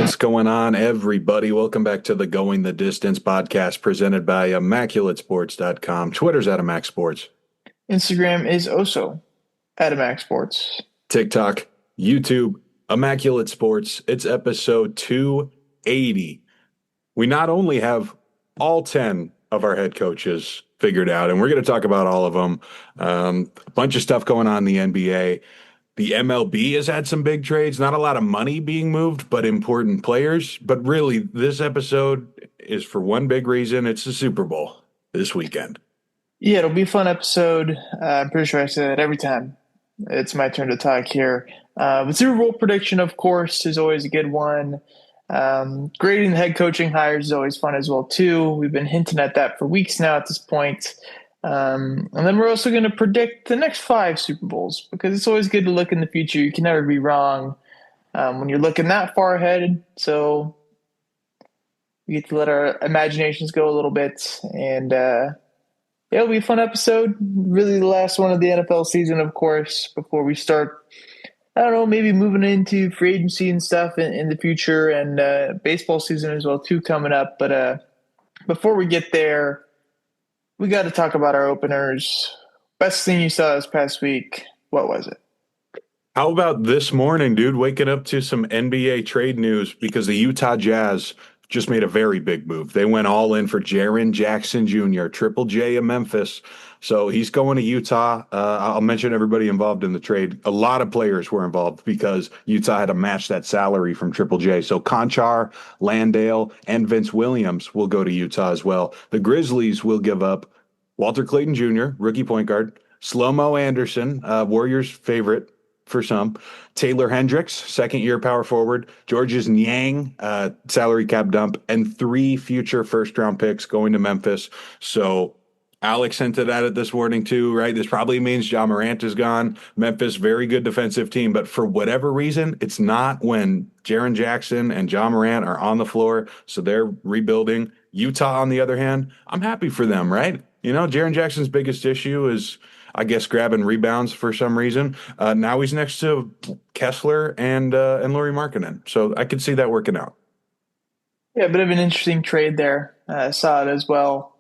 What's going on, everybody? Welcome back to the Going the Distance podcast presented by ImmaculateSports.com. Twitter's at ImacSports. Instagram is also at Max Sports. TikTok, YouTube, Immaculate Sports. It's episode 280. We not only have all 10 of our head coaches figured out, and we're going to talk about all of them. A bunch of stuff going on in the NBA. The MLB has had some big trades, not a lot of money being moved, but important players. But really, this episode is for one big reason. It's the Super Bowl this weekend. Yeah, it'll be a fun episode. I'm pretty sure I say that every time it's my turn to talk here. But Super Bowl prediction, of course, is always a good one. Grading the head coaching hires is always fun as well, too. We've been hinting at that for weeks now at this point. And then we're also going to predict the next 5 Super Bowls because it's always good to look in the future. You can never be wrong when you're looking that far ahead. So we get to let our imaginations go a little bit. And it'll be a fun episode. Really the last one of the NFL season, of course, before we start, I don't know, maybe moving into free agency and stuff in the future and baseball season as well, too, coming up. But before we get there, we got to talk about our openers. Best thing you saw this past week, what was it? How about this morning, dude, waking up to some NBA trade news because the Utah Jazz just made a very big move. They went all in for Jaren Jackson Jr., Triple J of Memphis. So he's going to Utah. I'll mention everybody involved in the trade. A lot of players were involved because Utah had to match that salary from Triple J. So Conchar, Landale, and Vince Williams will go to Utah as well. The Grizzlies will give up Walter Clayton Jr., rookie point guard, Slow-Mo Anderson, Warriors favorite for some, Taylor Hendricks, second-year power forward, Georges Niang, salary cap dump, and 3 future first-round picks going to Memphis. So Alex hinted at it this morning too, right? This probably means Ja Morant is gone. Memphis, very good defensive team, but for whatever reason, it's not when Jaren Jackson and Ja Morant are on the floor, so they're rebuilding. Utah, on the other hand, I'm happy for them, right? You know, Jaren Jackson's biggest issue is, I guess, grabbing rebounds for some reason. Now he's next to Kessler and Lauri Markkanen, so I could see that working out. Yeah, a bit of an interesting trade there. Saw it as well.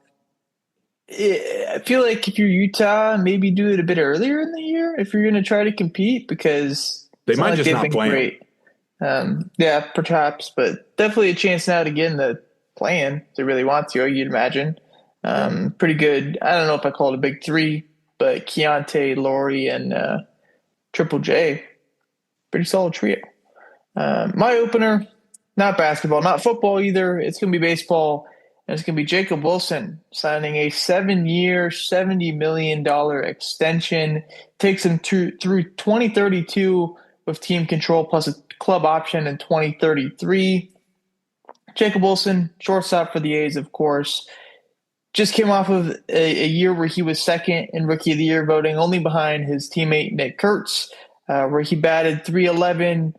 I feel like if you're Utah, maybe do it a bit earlier in the year if you're going to try to compete because They it's not might like just they've not been play him. great. Yeah, perhaps, but definitely a chance now to get in the plan if they really want to, you'd imagine. Pretty good. I don't know if I call it a big 3, but Keontae, Laurie, and Triple J, pretty solid trio. My opener, not basketball, not football either. It's going to be baseball, and it's going to be Jacob Wilson signing a 7-year, $70 million extension. Takes him through 2032 with team control plus a club option in 2033. Jacob Wilson, shortstop for the A's, of course. Just came off of a year where he was second in Rookie of the Year voting, only behind his teammate Nick Kurtz, where he batted .311,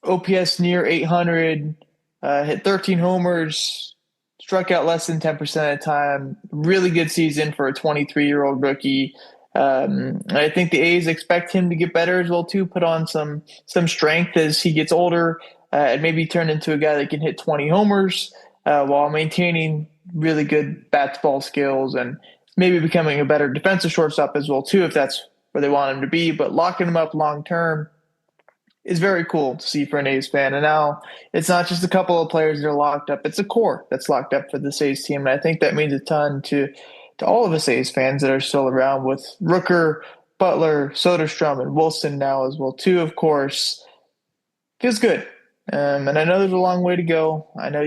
OPS near 800, hit 13 homers, struck out less than 10% of the time. Really good season for a 23-year-old rookie. I think the A's expect him to get better as well, too, put on some strength as he gets older, and maybe turn into a guy that can hit 20 homers while maintaining really good bat ball skills and maybe becoming a better defensive shortstop as well, too, if that's where they want him to be. But locking him up long term is very cool to see for an A's fan. And now it's not just a couple of players that are locked up. It's a core that's locked up for this A's team. And I think that means a ton to all of us A's fans that are still around with Rooker, Butler, Soderstrom, and Wilson now as well, too, of course. Feels good. And I know there's a long way to go. I know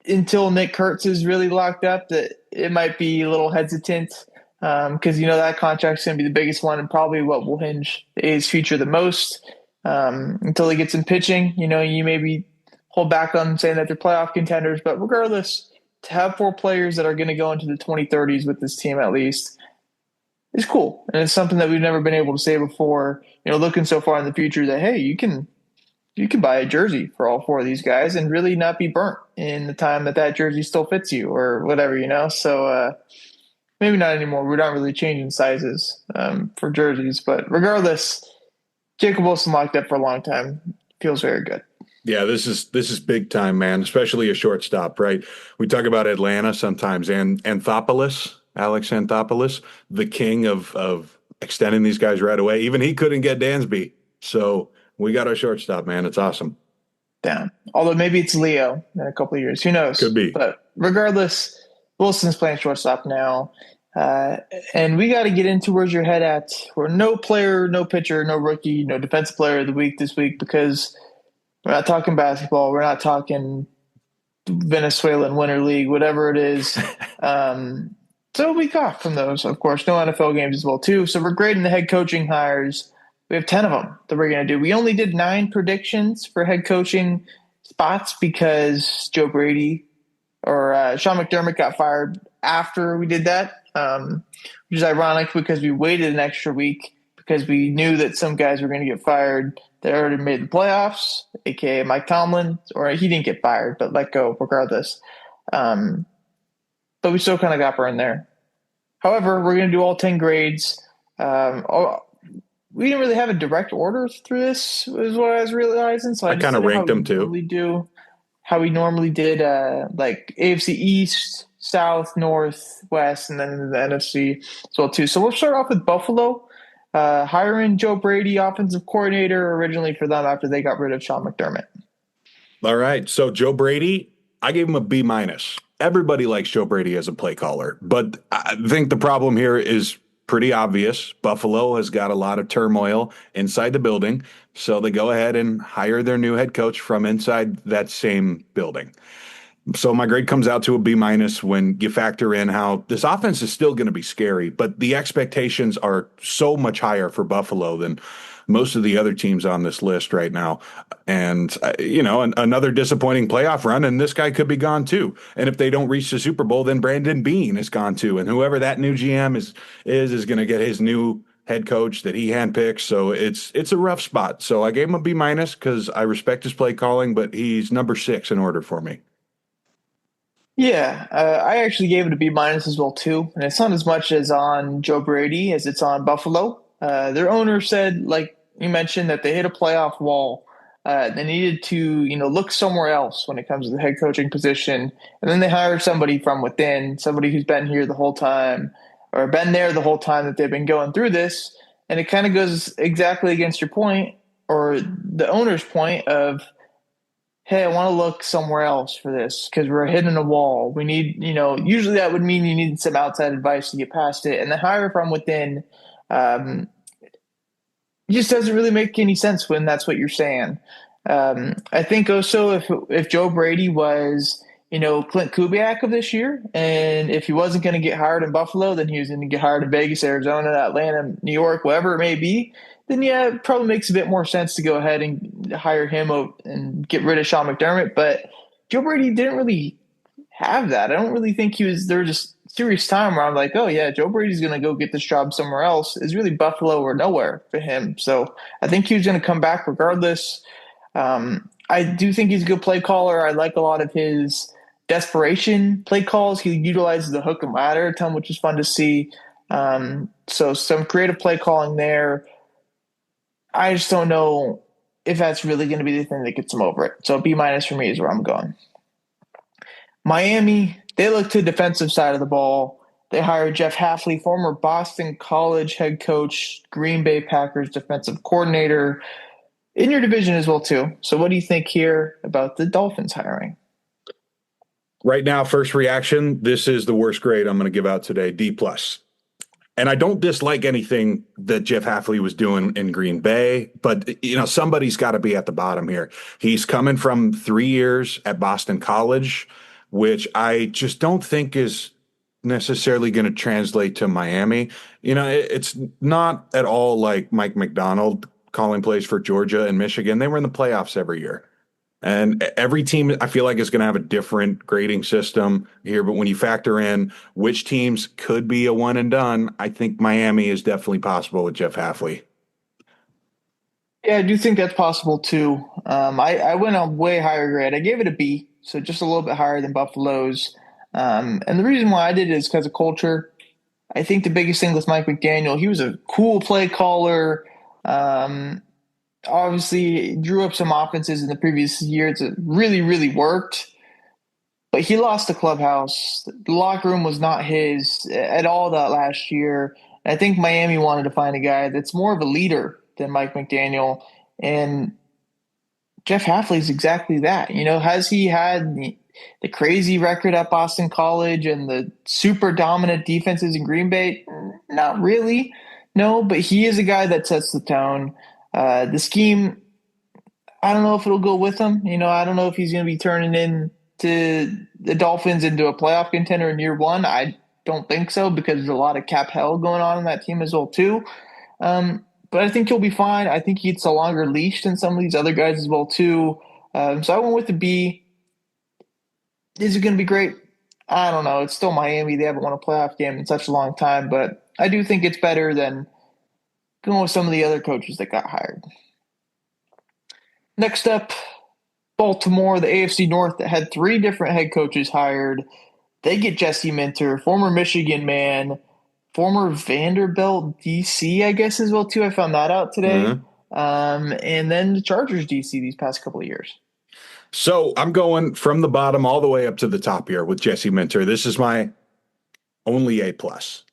until Nick Kurtz is really locked up, that it might be a little hesitant because, that contract's going to be the biggest one and probably what will hinge the A's future the most. Until he gets some pitching, you maybe hold back on saying that they're playoff contenders. But regardless, to have 4 players that are going to go into the 2030s with this team at least is cool. And it's something that we've never been able to say before, looking so far in the future that, hey, you can buy a jersey for all 4 of these guys and really not be burnt in the time that jersey still fits you or whatever, So maybe not anymore. We're not really changing sizes for jerseys. But regardless, Jacob Wilson locked up for a long time. Feels very good. Yeah, this is big time, man, especially a shortstop, right? We talk about Atlanta sometimes and Anthopoulos, Alex Anthopoulos, the king of extending these guys right away. Even he couldn't get Dansby. So we got our shortstop, man. It's awesome. Down. Although maybe it's Leo in a couple of years. Who Could knows? be. But regardless, Wilson's playing shortstop now. Uh, and we got to get into where's your head at. We're no player, no pitcher, no rookie, no defensive player of the week this week because we're not talking basketball. We're not talking Venezuelan Winter League, whatever it is. So a week off from those, of course. No NFL games as well, too. So we're grading the head coaching hires. We have 10 of them that we're going to do. We only did 9 predictions for head coaching spots because Joe Brady or Sean McDermott got fired after we did that, which is ironic because we waited an extra week because we knew that some guys were going to get fired that already made the playoffs, aka Mike Tomlin, or he didn't get fired, but let go regardless. But we still kind of got burned there. However, we're going to do all 10 grades. We didn't really have a direct order through this, is what I was realizing. So I I just kind of did ranked them too. how we normally did, like AFC East, South, North, West, and then the NFC as well too. So we'll start off with Buffalo, hiring Joe Brady, offensive coordinator, originally for them after they got rid of Sean McDermott. All right. So Joe Brady, I gave him a B minus. Everybody likes Joe Brady as a play caller, but I think the problem here is pretty obvious. Buffalo has got a lot of turmoil inside the building, so they go ahead and hire their new head coach from inside that same building. So my grade comes out to a B minus when you factor in how this offense is still going to be scary, but the expectations are so much higher for Buffalo than most of the other teams on this list right now. And, another disappointing playoff run, and this guy could be gone too. And if they don't reach the Super Bowl, then Brandon Beane is gone too. And whoever that new GM is going to get his new head coach that he handpicks. So it's a rough spot. So I gave him a B minus because I respect his play calling, but he's number 6 in order for me. Yeah, I actually gave it a B minus as well too, and it's not as much as on Joe Brady as it's on Buffalo. Their owner said, like you mentioned, that they hit a playoff wall. They needed to, look somewhere else when it comes to the head coaching position, and then they hired somebody from within, somebody who's been here the whole time, or been there the whole time that they've been going through this. And it kind of goes exactly against your point, or the owner's point of, hey, I want to look somewhere else for this because we're hitting a wall. We need, usually that would mean you need some outside advice to get past it. And the hire from within um, just doesn't really make any sense when that's what you're saying. I think also if Joe Brady was, Clint Kubiak of this year, and if he wasn't going to get hired in Buffalo, then he was going to get hired in Vegas, Arizona, Atlanta, New York, wherever it may be, then yeah, it probably makes a bit more sense to go ahead and hire him and get rid of Sean McDermott. But Joe Brady didn't really have that. I don't really think he was there. Just serious time where I'm like, oh yeah, Joe Brady's going to go get this job somewhere else. It's really Buffalo or nowhere for him. So I think he was going to come back regardless. I do think he's a good play caller. I like a lot of his desperation play calls. He utilizes the hook and ladder a ton, which is fun to see. So some creative play calling there. I just don't know if that's really going to be the thing that gets him over it. So B minus for me is where I'm going. Miami, they look to the defensive side of the ball. They hired Jeff Hafley, former Boston College head coach, Green Bay Packers defensive coordinator, in your division as well too. So what do you think here about the Dolphins hiring? Right now, first reaction, this is the worst grade I'm going to give out today, D plus. And I don't dislike anything that Jeff Hafley was doing in Green Bay, but somebody's got to be at the bottom here. He's coming from 3 years at Boston College, which I just don't think is necessarily going to translate to Miami. It's not at all like Mike McDonald calling plays for Georgia and Michigan. They were in the playoffs every year. And every team, I feel like, is going to have a different grading system here. But when you factor in which teams could be a one and done, I think Miami is definitely possible with Jeff Hafley. Yeah, I do think that's possible too. I went a way higher grade. I gave it a B, so just a little bit higher than Buffalo's. And the reason why I did it is because of culture. I think the biggest thing with Mike McDaniel, he was a cool play caller. obviously drew up some offenses in the previous years that really, really worked. But he lost the clubhouse. The locker room was not his at all that last year. I think Miami wanted to find a guy that's more of a leader than Mike McDaniel. And Jeff Halfley's exactly that. Has he had the crazy record at Boston College and the super dominant defenses in Green Bay? Not really. No, but he is a guy that sets the tone. The scheme, I don't know if it'll go with him. I don't know if he's going to be turning into the Dolphins into a playoff contender in year one. I don't think so because there's a lot of cap hell going on in that team as well too. But I think he'll be fine. I think he gets a longer leash than some of these other guys as well too. So I went with the B. Is it going to be great? I don't know. It's still Miami. They haven't won a playoff game in such a long time, but I do think it's better than going with some of the other coaches that got hired. Next up, Baltimore, the AFC North, that had three different head coaches hired. They get Jesse Minter, former Michigan man, former Vanderbilt DC, I guess as well too. I found that out today. And then the Chargers DC these past couple of years. So I'm going from the bottom all the way up to the top here with Jesse Minter. This is my only A plus.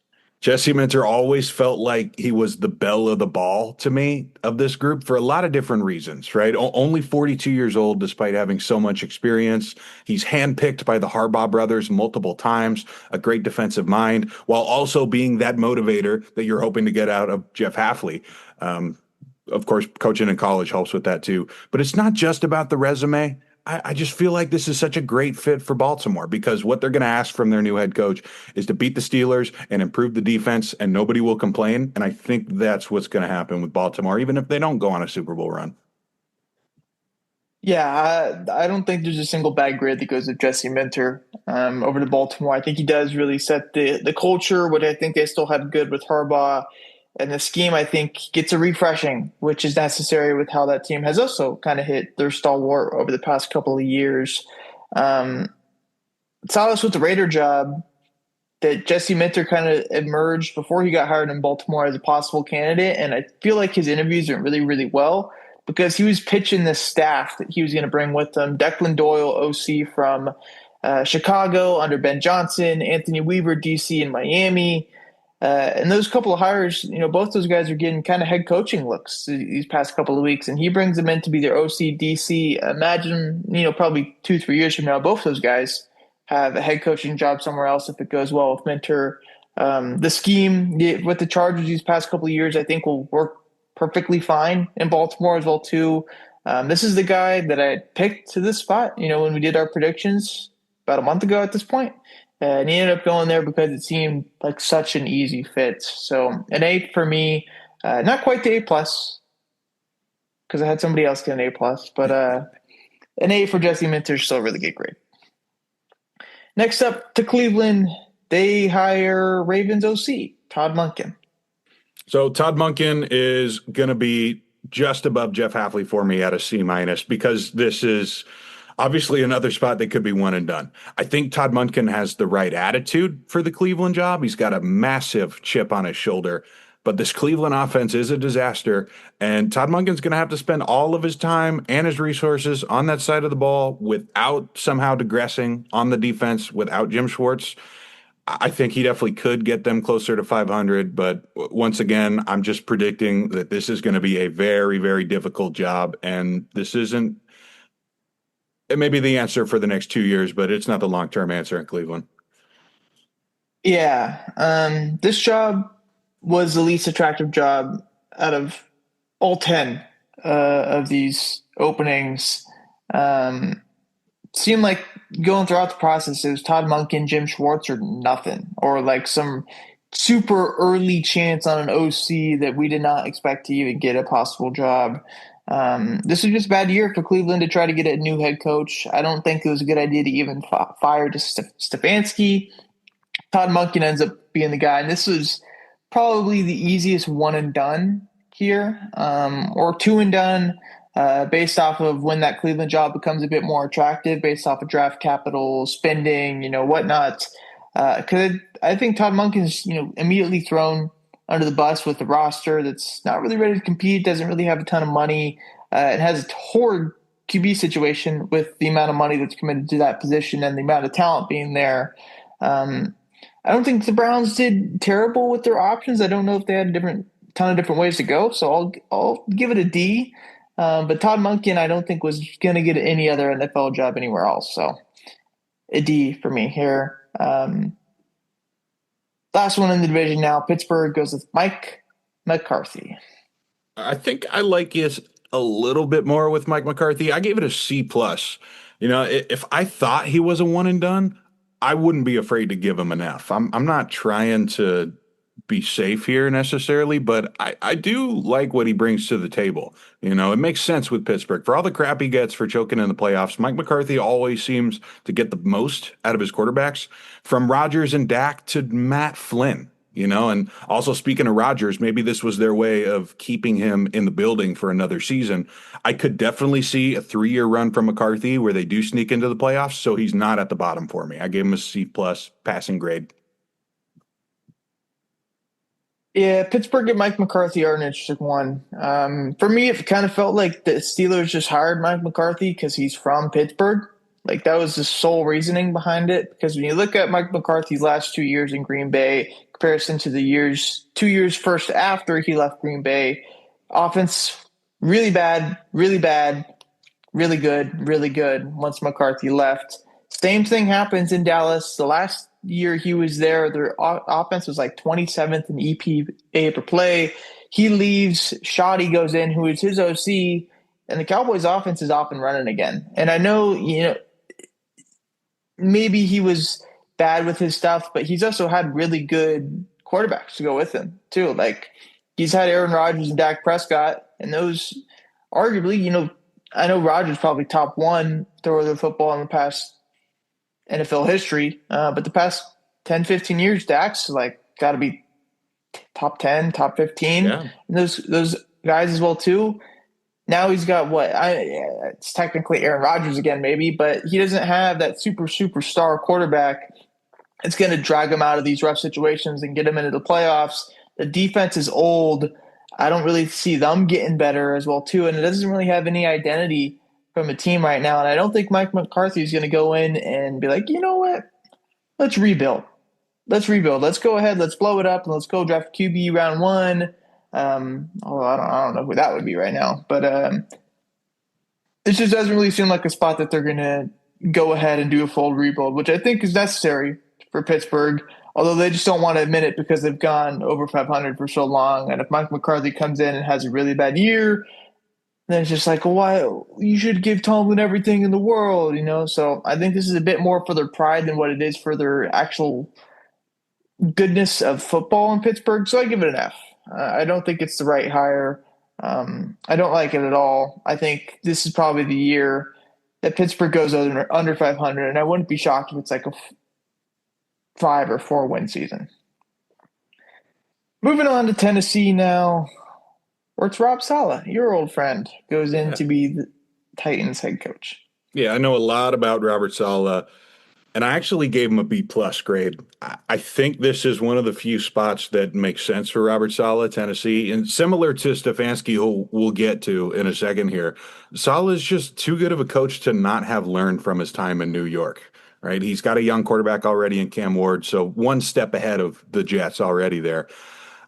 Jesse Minter always felt like he was the belle of the ball to me of this group for a lot of different reasons, right? Only 42 years old, despite having so much experience. He's handpicked by the Harbaugh brothers multiple times, a great defensive mind, while also being that motivator that you're hoping to get out of Jeff Halfley. Of course, coaching in college helps with that too. But it's not just about the resume. I just feel like this is such a great fit for Baltimore because what they're going to ask from their new head coach is to beat the Steelers and improve the defense, and nobody will complain. And I think that's what's going to happen with Baltimore, even if they don't go on a Super Bowl run. Yeah, I don't think there's a single bad grade that goes with Jesse Minter over to Baltimore. I think he does really set the culture, what I think they still have good with Harbaugh. And the scheme, I think, gets a refreshing, which is necessary with how that team has also kind of hit their stalwart over the past couple of years. Saw this with the Raider job that Jesse Minter kind of emerged before he got hired in Baltimore as a possible candidate. And I feel like his interviews went really, really well because he was pitching this staff that he was going to bring with him. Declan Doyle, OC from Chicago under Ben Johnson, Anthony Weaver, DC in Miami. And those couple of hires, both those guys are getting kind of head coaching looks these past couple of weeks, and he brings them in to be their OC, DC. Imagine, probably 2-3 years from now, both those guys have a head coaching job somewhere else if it goes well with Minter. The scheme with the Chargers these past couple of years, I think, will work perfectly fine in Baltimore as well too. This is the guy that I picked to this spot, when we did our predictions about a month ago at this point. And he ended up going there because it seemed like such an easy fit. So an A for me, not quite the A plus, because I had somebody else get an A plus, but an A for Jesse Minter is still a really good grade. Next up to Cleveland, they hire Ravens OC, Todd Monken. So Todd Monken is going to be just above Jeff Halfley for me at a C minus because this is obviously another spot that could be one and done. I think Todd Monken has the right attitude for the Cleveland job. He's got a massive chip on his shoulder, but this Cleveland offense is a disaster, and Todd Monken's going to have to spend all of his time and his resources on that side of the ball without somehow digressing on the defense without Jim Schwartz. I think he definitely could get them closer to 500, but once again, I'm just predicting that this is going to be a very, very difficult job, and this isn't. It may be the answer for the next 2 years, but it's not the long-term answer in Cleveland. Yeah. This job was the least attractive job out of all 10 of these openings. Seemed like going throughout the process, it was Todd Monken, Jim Schwartz, or nothing, or like some super early chance on an OC that we did not expect to even get a possible job. This was just a bad year for Cleveland to try to get a new head coach. I don't think it was a good idea to even fire Stefanski. Todd Monken ends up being the guy, and this was probably the easiest one and done here, or two and done, based off of when that Cleveland job becomes a bit more attractive, based off of draft capital, spending, whatnot. Because I think Todd Monken's, immediately thrown under the bus with the roster that's not really ready to compete, doesn't really have a ton of money, and has a horrid QB situation with the amount of money that's committed to that position and the amount of talent being there. Um, I don't think the Browns did terrible with their options. I don't know if they had a ton of different ways to go, so I'll give it a D. But Todd Monken, I don't think was going to get any other NFL job anywhere else. So a D for me here. Last one in the division now. Pittsburgh goes with Mike McCarthy. I think I like it a little bit more with Mike McCarthy. I gave it a C plus. If I thought he was a one and done, I wouldn't be afraid to give him an F. I'm not trying to be safe here necessarily, but I do like what he brings to the table. It makes sense with Pittsburgh. For all the crap he gets for choking in the playoffs, Mike McCarthy always seems to get the most out of his quarterbacks, from Rodgers and Dak to Matt Flynn. And also speaking of Rodgers, maybe this was their way of keeping him in the building for another season. I could definitely see a 3-year run from McCarthy where they do sneak into the playoffs, so he's not at the bottom for me. I gave him a C plus passing grade. Yeah, Pittsburgh and Mike McCarthy are an interesting one. For me, it kind of felt like the Steelers just hired Mike McCarthy because he's from Pittsburgh. Like that was the sole reasoning behind it. Because when you look at Mike McCarthy's last 2 years in Green Bay, comparison to the 2 years first after he left Green Bay, offense really bad, really bad, really good, really good once McCarthy left. Same thing happens in Dallas. The last year he was there, their offense was like 27th in EPA per play. He leaves, Shoddy goes in, who is his OC, and the Cowboys offense is off and running again. And I know, maybe he was bad with his stuff, but he's also had really good quarterbacks to go with him too. Like he's had Aaron Rodgers and Dak Prescott, and those arguably, I know Rodgers probably top one thrower of the football in the past NFL history, but the past 10, 15 years, Dak's like got to be top 10, top 15. Yeah. And those guys as well too. Now he's got it's technically Aaron Rodgers again, maybe, but he doesn't have that superstar quarterback. It's going to drag him out of these rough situations and get him into the playoffs. The defense is old. I don't really see them getting better as well too, and it doesn't really have any identity from a team right now. And I don't think Mike McCarthy is going to go in and be like, you know what? Let's rebuild. Let's go ahead. Let's blow it up and let's go draft QB round one. Although I don't know who that would be right now, but it just doesn't really seem like a spot that they're going to go ahead and do a full rebuild, which I think is necessary for Pittsburgh. Although they just don't want to admit it because they've gone over 500 for so long. And if Mike McCarthy comes in and has a really bad year, then it's just like, well, why you should give Tomlin everything in the world, So I think this is a bit more for their pride than what it is for their actual goodness of football in Pittsburgh. So I give it an F. I don't think it's the right hire. I don't like it at all. I think this is probably the year that Pittsburgh goes under 500, and I wouldn't be shocked if it's like a 5 or 4 win season. Moving on to Tennessee now. Or it's Rob Saleh, your old friend, goes in to be the Titans head coach. Yeah, I know a lot about Robert Saleh, and I actually gave him a B plus grade. I think this is one of the few spots that makes sense for Robert Saleh, Tennessee, and similar to Stefanski, who we'll get to in a second here. Saleh is just too good of a coach to not have learned from his time in New York, right? He's got a young quarterback already in Cam Ward, so one step ahead of the Jets already there.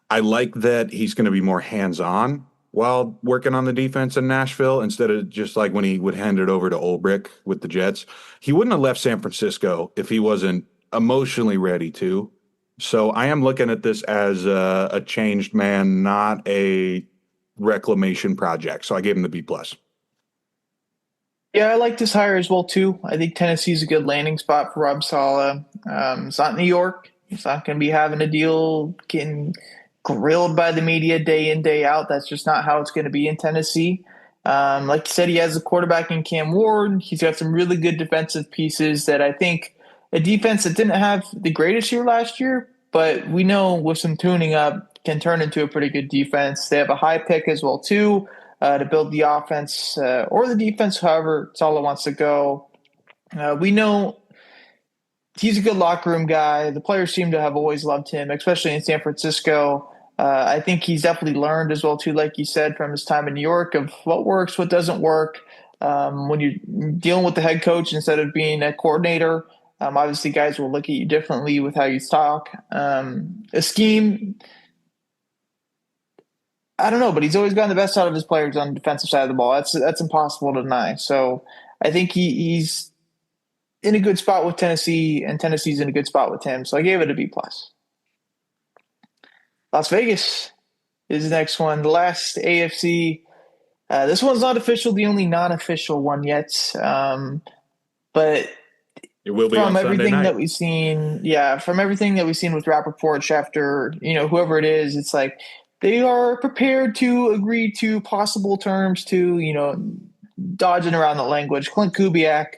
I like that he's going to be more hands-on while working on the defense in Nashville instead of just like when he would hand it over to Ulbrich with the Jets. He wouldn't have left San Francisco if he wasn't emotionally ready to. So I am looking at this as a changed man, not a reclamation project. So I gave him the B plus. Yeah, I like this hire as well too. I think Tennessee's a good landing spot for Rob Saleh. It's not New York. He's not going to be having a deal getting grilled by the media day in, day out. That's just not how it's going to be in Tennessee. Like you said, he has a quarterback in Cam Ward. He's got some really good defensive pieces that I think a defense that didn't have the greatest year last year, but we know with some tuning up can turn into a pretty good defense. They have a high pick as well too to build the offense or the defense, however Saleh wants to go. We know he's a good locker room guy. The players seem to have always loved him, especially in San Francisco. I think he's definitely learned as well too, like you said, from his time in New York of what works, what doesn't work. When you're dealing with the head coach instead of being a coordinator, obviously guys will look at you differently with how you talk. A scheme, I don't know, but he's always gotten the best out of his players on the defensive side of the ball. That's impossible to deny. So I think he's in a good spot with Tennessee, and Tennessee's in a good spot with him. So I gave it a B plus. Las Vegas is the next one. The last AFC. This one's not official, the only non-official one yet. But It will be from on Sunday everything night. that we've seen, yeah, from everything that we've seen with Rappaport, Schefter, whoever it is, it's like they are prepared to agree to possible terms to, dodging around the language. Clint Kubiak,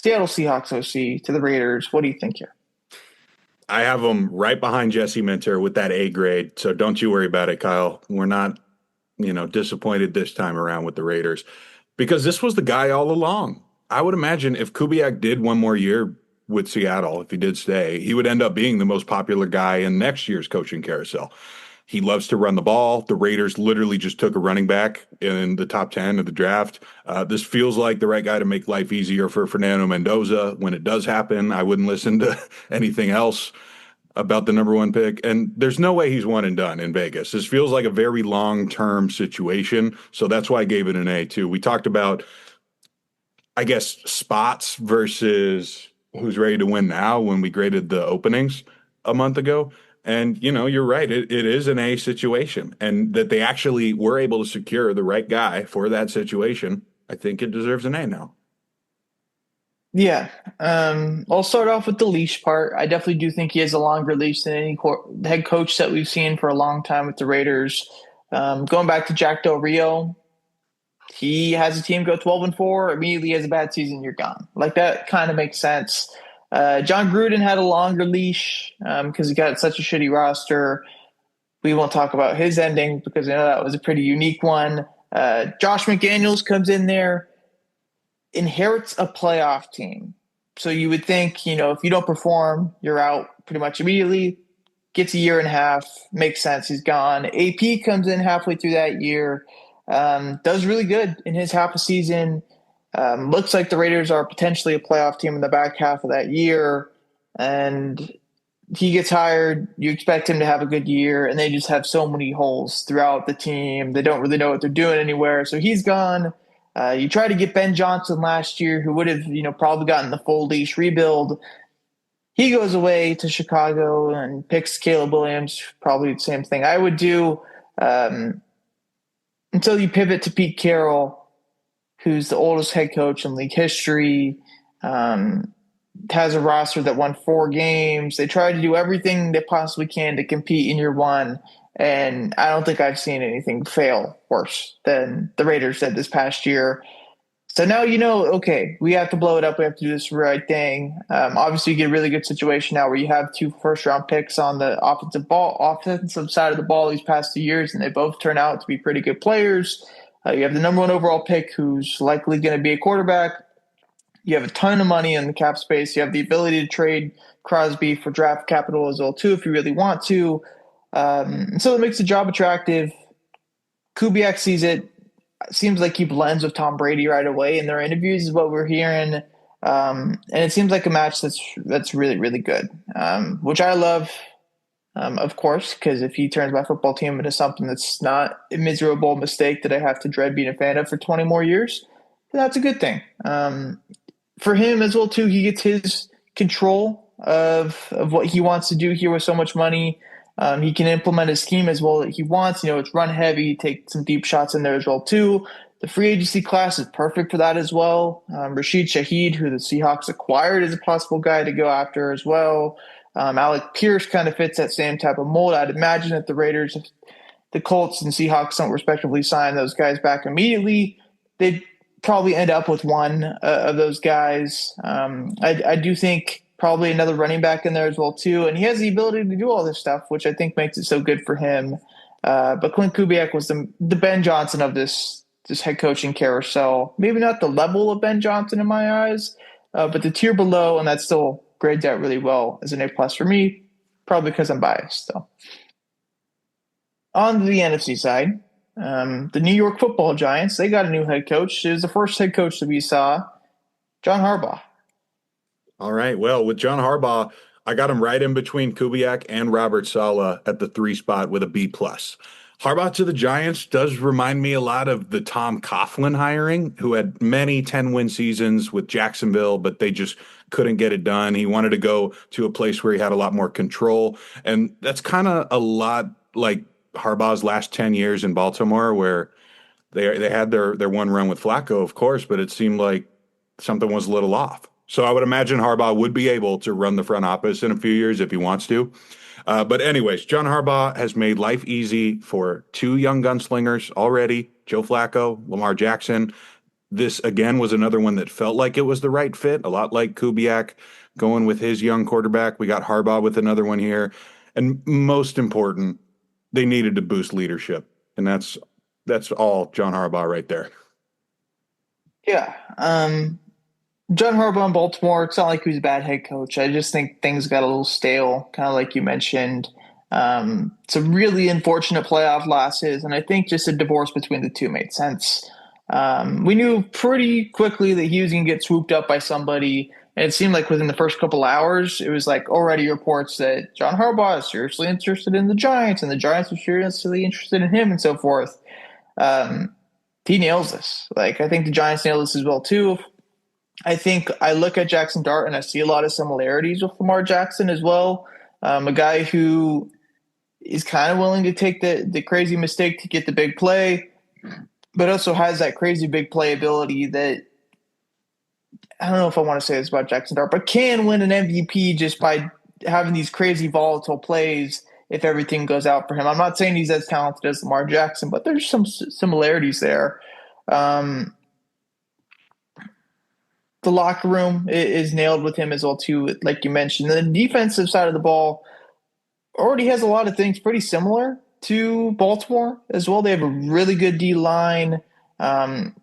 Seattle Seahawks OC to the Raiders. What do you think here? I have him right behind Jesse Minter with that A grade. So don't you worry about it, Kyle. We're not, disappointed this time around with the Raiders because this was the guy all along. I would imagine if Kubiak did one more year with Seattle, if he did stay, he would end up being the most popular guy in next year's coaching carousel. He loves to run the ball. The Raiders literally just took a running back in the top 10 of the draft. This feels like the right guy to make life easier for Fernando Mendoza. When it does happen, I wouldn't listen to anything else about the number one pick. And there's no way he's one and done in Vegas. This feels like a very long-term situation. So that's why I gave it an A too. We talked about, I guess, spots versus who's ready to win now when we graded the openings a month ago. And, you're right. It is an A situation. And that they actually were able to secure the right guy for that situation, I think it deserves an A now. Yeah. I'll start off with the leash part. I definitely do think he has a longer leash than any head coach that we've seen for a long time with the Raiders. Going back to Jack Del Rio, he has a team go 12-4, immediately has a bad season, you're gone. Like that kind of makes sense. John Gruden had a longer leash because he got such a shitty roster. We won't talk about his ending because I know that was a pretty unique one. Josh McDaniels comes in there, inherits a playoff team. So you would think, if you don't perform, you're out pretty much immediately. Gets a year and a half, makes sense. He's gone. AP comes in halfway through that year, does really good in his half a season. Looks like the Raiders are potentially a playoff team in the back half of that year. And he gets hired. You expect him to have a good year, and they just have so many holes throughout the team. They don't really know what they're doing anywhere. So he's gone. You try to get Ben Johnson last year, who would have, probably gotten the full leash rebuild. He goes away to Chicago and picks Caleb Williams, probably the same thing I would do until you pivot to Pete Carroll, who's the oldest head coach in league history, has a roster that won 4 games. They try to do everything they possibly can to compete in year one. And I don't think I've seen anything fail worse than the Raiders did this past year. So now okay, we have to blow it up. We have to do this right thing. Obviously, you get a really good situation now where you have 2 first-round picks on the offensive side of the ball these past 2 years, and they both turn out to be pretty good players. You have the number 1 overall pick who's likely going to be a quarterback. You have a ton of money in the cap space. You have the ability to trade Crosby for draft capital as well, too, if you really want to. So it makes the job attractive. Kubiak sees it. Seems like he blends with Tom Brady right away in their interviews is what we're hearing. And it seems like a match that's really, really good, which I love, of course, because if he turns my football team into something that's not a miserable mistake that I have to dread being a fan of for 20 more years, that's a good thing. For him as well, too, he gets his control of what he wants to do here with so much money. He can implement a scheme as well that he wants. It's run heavy, take some deep shots in there as well, too. The free agency class is perfect for that as well. Rashid Shaheed, who the Seahawks acquired, is a possible guy to go after as well. Alec Pierce kind of fits that same type of mold. I'd imagine that the Raiders, if the Colts and Seahawks don't respectively sign those guys back immediately, they'd probably end up with one of those guys. I do think probably another running back in there as well, too. And he has the ability to do all this stuff, which I think makes it so good for him. But Clint Kubiak was the Ben Johnson of this head coaching carousel. Maybe not the level of Ben Johnson in my eyes, but the tier below, and that still grades out really well as an A+ for me, probably because I'm biased. So. On the NFC side, the New York Football Giants, they got a new head coach. It was the first head coach that we saw, John Harbaugh. All right. Well, with John Harbaugh, I got him right in between Kubiak and Robert Saleh at the 3 spot with a B plus. Harbaugh to the Giants does remind me a lot of the Tom Coughlin hiring, who had many 10-win seasons with Jacksonville, but they just couldn't get it done. He wanted to go to a place where he had a lot more control. And that's kind of a lot like Harbaugh's last 10 years in Baltimore, where they had their one run with Flacco, of course, but it seemed like something was a little off. So I would imagine Harbaugh would be able to run the front office in a few years if he wants to. But anyways, John Harbaugh has made life easy for two young gunslingers already, Joe Flacco, Lamar Jackson. This again was another one that felt like it was the right fit, a lot like Kubiak going with his young quarterback. We got Harbaugh with another one here. And most important, they needed to boost leadership. And that's all John Harbaugh right there. Yeah. John Harbaugh in Baltimore, it's not like he was a bad head coach. I just think things got a little stale, kind of like you mentioned. Some really unfortunate playoff losses, and I think just a divorce between the two made sense. We knew pretty quickly that he was going to get swooped up by somebody, and it seemed like within the first couple hours, it was like already reports that John Harbaugh is seriously interested in the Giants, and the Giants are seriously interested in him, and so forth. Um, he nails this. Like I think the Giants nail this as well too. I think I look at Jackson Dart and I see a lot of similarities with Lamar Jackson as well. A guy who is kind of willing to take the crazy mistake to get the big play, but also has that crazy big play ability that I don't know if I want to say this about Jackson Dart, but can win an MVP just by having these crazy volatile plays if everything goes out for him. I'm not saying he's as talented as Lamar Jackson, but there's some similarities there. Um, the locker room is nailed with him as well too, like you mentioned. The defensive side of the ball already has a lot of things pretty similar to Baltimore as well. They have a really good D line. Um,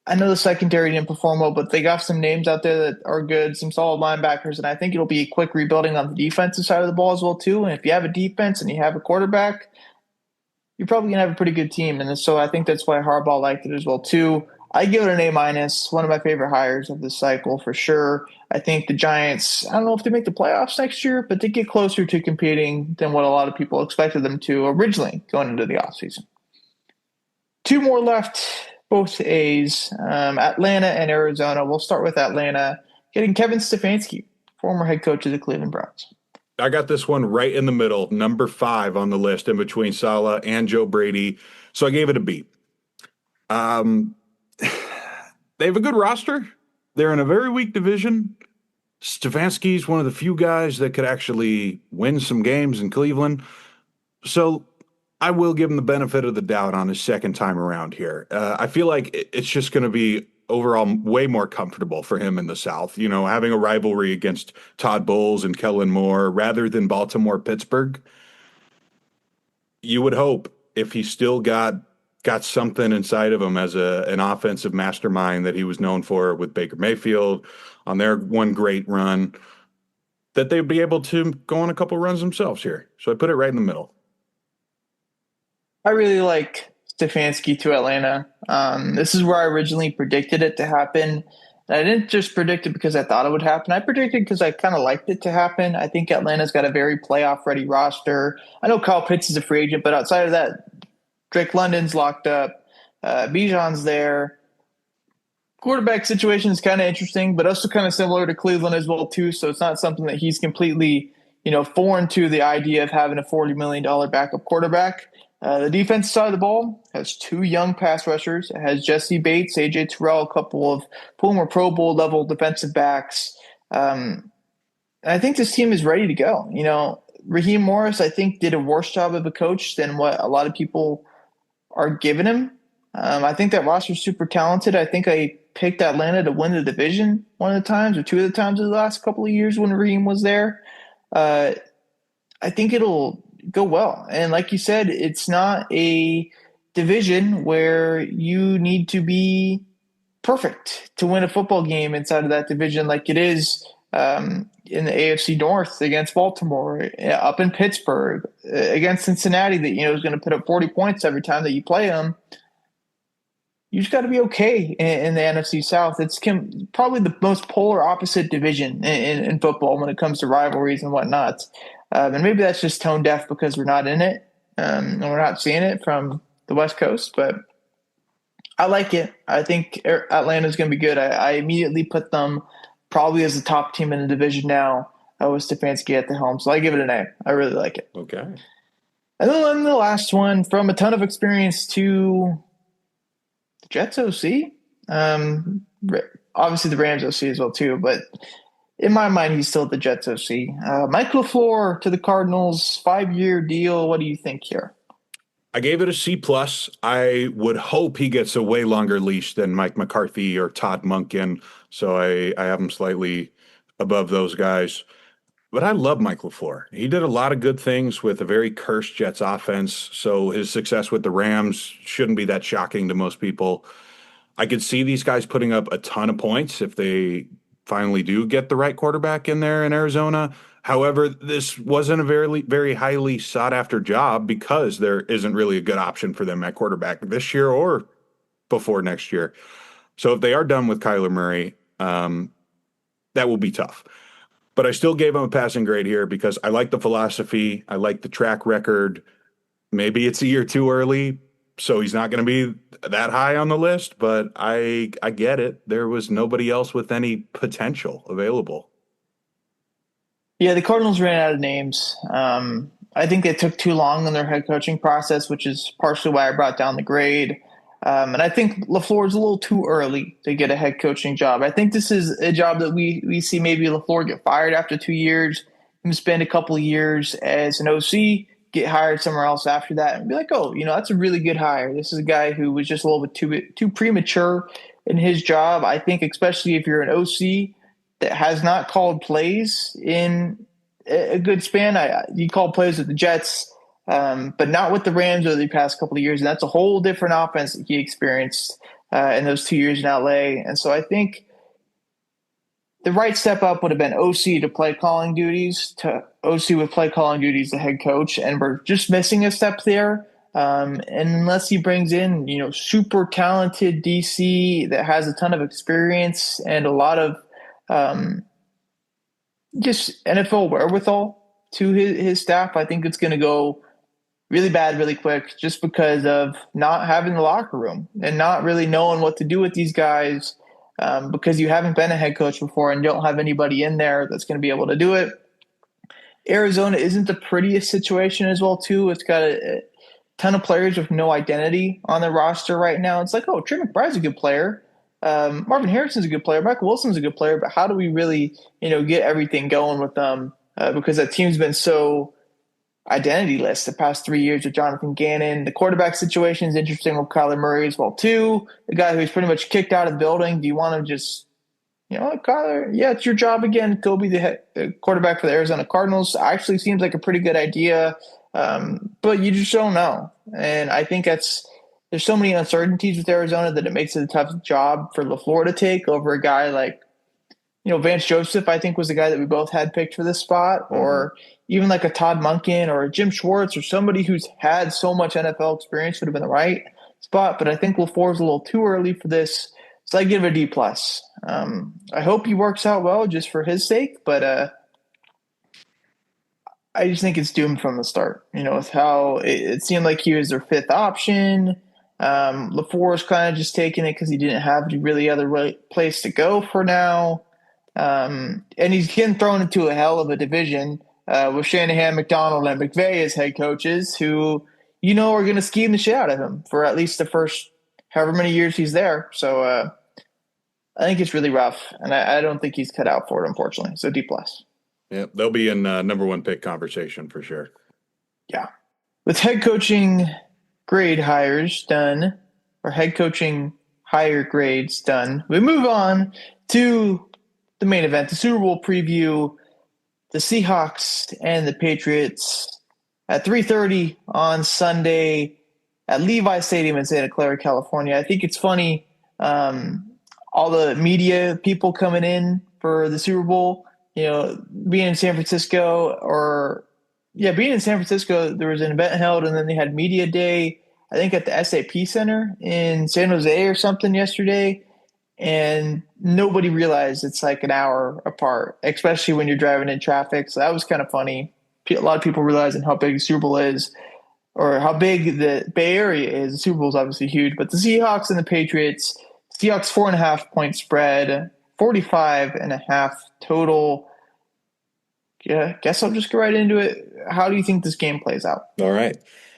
I know the secondary didn't perform well, but they got some names out there that are good, some solid linebackers, and I think it'll be a quick rebuilding on the defensive side of the ball as well too. And if you have a defense and you have a quarterback, you're probably gonna have a pretty good team. And so I think that's why Harbaugh liked it as well too. I give it an A minus, one of my favorite hires of this cycle for sure. I think the Giants, I don't know if they make the playoffs next year, but they get closer to competing than what a lot of people expected them to originally going into the offseason. Two more left, both A's, Atlanta and Arizona. We'll start with Atlanta, getting Kevin Stefanski, former head coach of the Cleveland Browns. I got this one right in the middle, number 5 on the list in between Saleh and Joe Brady. So I gave it a B. Um, they have a good roster. They're in a very weak division. Stefanski's one of the few guys that could actually win some games in Cleveland. So I will give him the benefit of the doubt on his second time around here. I feel like it's just going to be overall way more comfortable for him in the South, having a rivalry against Todd Bowles and Kellen Moore rather than Baltimore, Pittsburgh. You would hope if he still got something inside of him as an offensive mastermind that he was known for with Baker Mayfield on their one great run, that they'd be able to go on a couple runs themselves here. So I put it right in the middle. I really like Stefanski to Atlanta. This is where I originally predicted it to happen. And I didn't just predict it because I thought it would happen. I predicted because I kind of liked it to happen. I think Atlanta's got a very playoff-ready roster. I know Kyle Pitts is a free agent, but outside of that, Drake London's locked up. Bijan's there. Quarterback situation is kind of interesting, but also kind of similar to Cleveland as well too. So it's not something that he's completely, foreign to the idea of having a $40 million backup quarterback. The defensive side of the ball has two young pass rushers. It has Jesse Bates, AJ Terrell, a couple of former Pro Bowl level defensive backs. And I think this team is ready to go. Raheem Morris, I think, did a worse job of a coach than what a lot of people are giving him. I think that roster is super talented. I think I picked Atlanta to win the division one of the times or two of the times in the last couple of years when Raheem was there. I think it'll go well. And like you said, it's not a division where you need to be perfect to win a football game inside of that division like it is in the AFC North against Baltimore, up in Pittsburgh, against Cincinnati that is going to put up 40 points every time that you play them. You just got to be okay in the NFC South. It's probably the most polar opposite division in football when it comes to rivalries and whatnot. And maybe that's just tone deaf because we're not in it and we're not seeing it from the West Coast. But I like it. I think Atlanta's going to be good. I immediately put them probably as the top team in the division now with Stefanski at the helm. So I give it an A. I really like it. Okay. And then the last one, from a ton of experience to the Jets OC. Obviously the Rams OC as well too, but in my mind, he's still the Jets OC. Mike LaFleur to the Cardinals, 5-year deal. What do you think here? I gave it a C+. I would hope he gets a way longer leash than Mike McCarthy or Todd Monken, so I have him slightly above those guys. But I love Mike LaFleur. He did a lot of good things with a very cursed Jets offense, so his success with the Rams shouldn't be that shocking to most people. I could see these guys putting up a ton of points if they finally do get the right quarterback in there in Arizona. However, this wasn't a very, very highly sought after job because there isn't really a good option for them at quarterback this year or before next year. So if they are done with Kyler Murray, that will be tough. But I still gave him a passing grade here because I like the philosophy. I like the track record. Maybe it's a year too early, so he's not going to be that high on the list, but I get it. There was nobody else with any potential available. Yeah, the Cardinals ran out of names. I think they took too long in their head coaching process, which is partially why I brought down the grade. And I think LaFleur is a little too early to get a head coaching job. I think this is a job that we see maybe LaFleur get fired after 2 years, him spend a couple of years as an OC, get hired somewhere else after that, and be like, oh, that's a really good hire. This is a guy who was just a little bit too premature in his job. I think especially if you're an OC that has not called plays in a good span. You called plays with the Jets, but not with the Rams over the past couple of years. And that's a whole different offense that he experienced in those 2 years in LA. And so I think the right step up would have been OC to play calling duties, to OC with play calling duties to head coach. And we're just missing a step there. And unless he brings in, super talented DC that has a ton of experience and a lot of just NFL wherewithal to his staff, I think it's going to go really bad really quick just because of not having the locker room and not really knowing what to do with these guys because you haven't been a head coach before and don't have anybody in there that's going to be able to do it. Arizona isn't the prettiest situation as well, too. It's got a ton of players with no identity on their roster right now. It's like, oh, Trey McBride's a good player. Marvin Harrison's a good player. Michael Wilson's a good player, but how do we really, get everything going with them? Because that team's been so identityless the past 3 years with Jonathan Gannon. The quarterback situation is interesting with Kyler Murray as well, too. The guy who's pretty much kicked out of the building. Do you want to just, Kyler, yeah, it's your job again. Go be the quarterback for the Arizona Cardinals. Actually seems like a pretty good idea, but you just don't know. And I think there's so many uncertainties with Arizona that it makes it a tough job for LaFleur to take over a guy like, Vance Joseph, I think was the guy that we both had picked for this spot, or even like a Todd Monken or a Jim Schwartz or somebody who's had so much NFL experience would have been the right spot. But I think LaFleur is a little too early for this. So I give it a D+. I hope he works out well just for his sake, but I just think it's doomed from the start, with how it seemed like he was their fifth option. LaFleur was kind of just taking it because he didn't have any really other place to go for now. And he's getting thrown into a hell of a division with Shanahan, McDonald, and McVay as head coaches who, are going to scheme the shit out of him for at least the first however many years he's there. So I think it's really rough, and I don't think he's cut out for it, unfortunately. So D+. Yeah, they'll be in number one pick conversation for sure. Yeah. With head coaching grade hires done, or head coaching higher grades done, we move on to the main event, the Super Bowl preview, the Seahawks and the Patriots at 3:30 on Sunday at Levi Stadium in Santa Clara, California. I think it's funny, all the media people coming in for the Super Bowl, being in San Francisco being in San Francisco, there was an event held and then they had media day, I think at the SAP Center in San Jose or something yesterday. And nobody realized it's like an hour apart, especially when you're driving in traffic. So that was kind of funny. A lot of people realizing how big the Super Bowl is or how big the Bay Area is. The Super Bowl is obviously huge, but the Seahawks and the Patriots, Seahawks 4.5 point spread, 45.5 total. Yeah, guess I'll just go right into it. How do you think this game plays out? All right.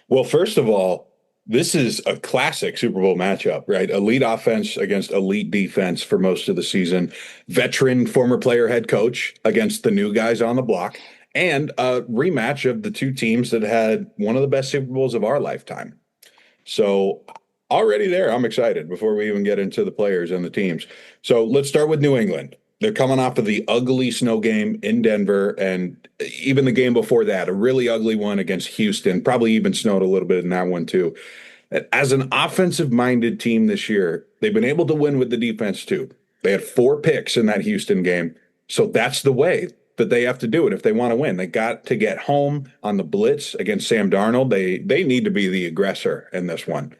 Well, first of all, this is a classic Super Bowl matchup, right? Elite offense against elite defense for most of the season. Veteran former player head coach against the new guys on the block, and a rematch of the two teams that had one of the best Super Bowls of our lifetime. So already there, I'm excited before we even get into the players and the teams. So let's start with New England. They're coming off of the ugly snow game in Denver, and even the game before that, a really ugly one against Houston. Probably even snowed a little bit in that one too. As an offensive-minded team this year, they've been able to win with the defense too. They had 4 picks in that Houston game, so that's the way that they have to do it if they want to win. They got to get home on the blitz against Sam Darnold. They need to be the aggressor in this one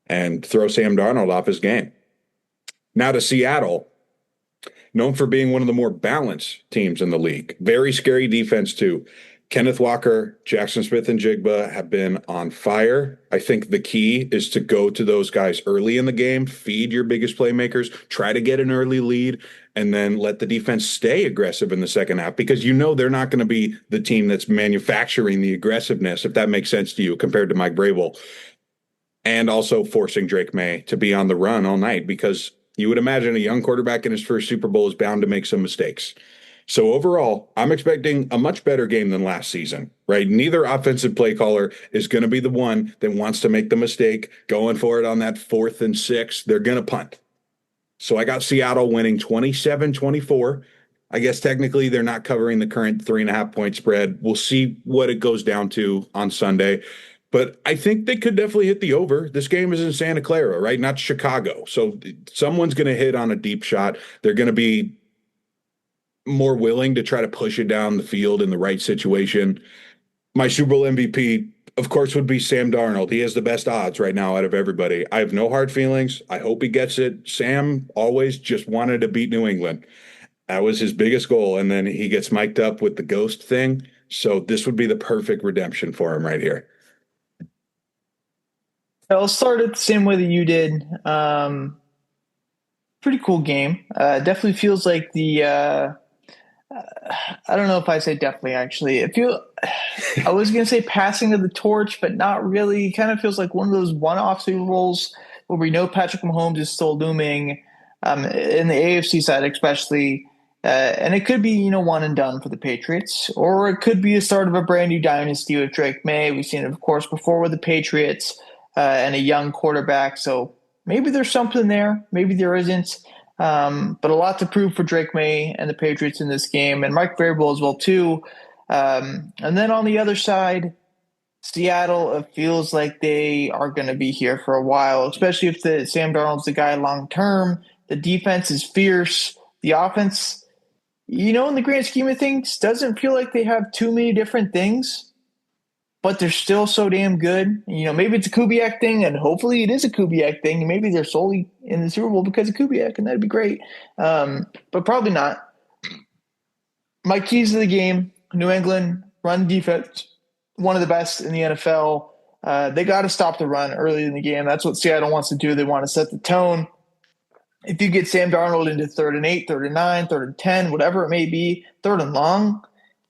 and throw Sam Darnold off his game. Now to Seattle, known for being one of the more balanced teams in the league. Very scary defense, too. Kenneth Walker, Jackson Smith, and Jigba have been on fire. I think the key is to go to those guys early in the game, feed your biggest playmakers, try to get an early lead, and then let the defense stay aggressive in the second half because they're not going to be the team that's manufacturing the aggressiveness, if that makes sense to you, compared to Mike Vrabel. And also forcing Drake May to be on the run all night because you would imagine a young quarterback in his first Super Bowl is bound to make some mistakes. So overall, I'm expecting a much better game than last season, right? Neither offensive play caller is going to be the one that wants to make the mistake going for it on that 4th and 6. They're going to punt. So I got Seattle winning 27-24. I guess technically they're not covering the current 3.5 point spread. We'll see what it goes down to on Sunday. But I think they could definitely hit the over. This game is in Santa Clara, right? Not Chicago. So someone's going to hit on a deep shot. They're going to be more willing to try to push it down the field in the right situation. My Super Bowl MVP, of course, would be Sam Darnold. He has the best odds right now out of everybody. I have no hard feelings. I hope he gets it. Sam always just wanted to beat New England. That was his biggest goal. And then he gets mic'd up with the ghost thing. So this would be the perfect redemption for him right here. I'll start it the same way that you did. Pretty cool game. Definitely feels like I don't know if I say definitely actually. I was gonna say passing of the torch, but not really. It kind of feels like one of those one-off Super Bowls where we know Patrick Mahomes is still looming, in the AFC side especially. And it could be, one and done for the Patriots, or it could be a start of a brand new dynasty with Drake May. We've seen it, of course, before with the Patriots, and a young quarterback. So maybe there's something there. Maybe there isn't. But a lot to prove for Drake May and the Patriots in this game, and Mike Vrabel as well too. And then on the other side, Seattle, it feels like they are going to be here for a while, especially if the Sam Darnold's the guy long term. The defense is fierce. The offense, in the grand scheme of things, doesn't feel like they have too many different things, but they're still so damn good. Maybe it's a Kubiak thing, and hopefully it is a Kubiak thing. And maybe they're solely in the Super Bowl because of Kubiak, and that'd be great. But probably not. My keys to the game: New England run defense, one of the best in the NFL. They got to stop the run early in the game. That's what Seattle wants to do. They want to set the tone. If you get Sam Darnold into 3rd and 8, 3rd and 9, 3rd and 10, whatever it may be, 3rd and long,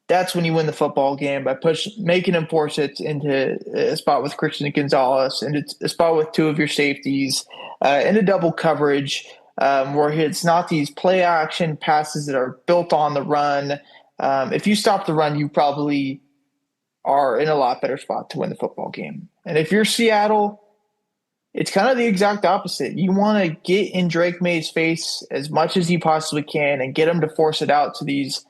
that's when you win the football game by making him force it into a spot with Christian Gonzalez, into a spot with 2 of your safeties, into double coverage, where it's not these play action passes that are built on the run. If you stop the run, you probably are in a lot better spot to win the football game. And if you're Seattle, it's kind of the exact opposite. You want to get in Drake May's face as much as you possibly can and get him to force it out to these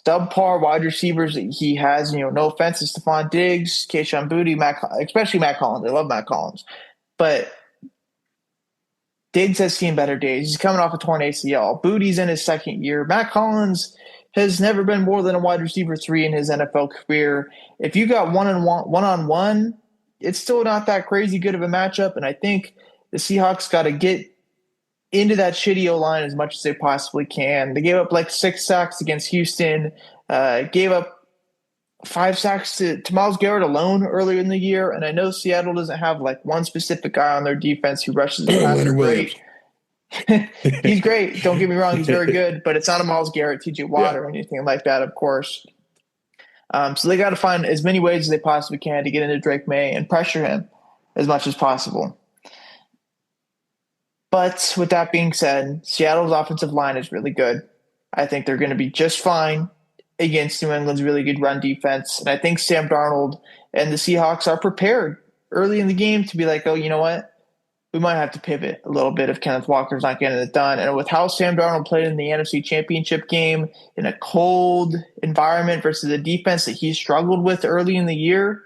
subpar wide receivers that he has. No offense to Stephon Diggs, Kayshon Boutte, especially Matt Collins. I love Matt Collins. But Diggs has seen better days. He's coming off a torn ACL. Boutte's in his 2nd year. Matt Collins has never been more than a wide receiver 3 in his NFL career. If you got one-on-one, it's still not that crazy good of a matchup. And I think the Seahawks got to get into that shitty O-line as much as they possibly can. They gave up like 6 sacks against Houston, gave up 5 sacks to Myles Garrett alone earlier in the year. And I know Seattle doesn't have like one specific guy on their defense who rushes the passer great. He's great. Don't get me wrong. He's very good, but it's not a Myles Garrett, TJ Watt, or anything like that, of course. So they got to find as many ways as they possibly can to get into Drake May and pressure him as much as possible. But with that being said, Seattle's offensive line is really good. I think they're going to be just fine against New England's really good run defense. And I think Sam Darnold and the Seahawks are prepared early in the game to be like, oh, you know what? We might have to pivot a little bit if Kenneth Walker's not getting it done. And with how Sam Darnold played in the NFC Championship game in a cold environment versus a defense that he struggled with early in the year,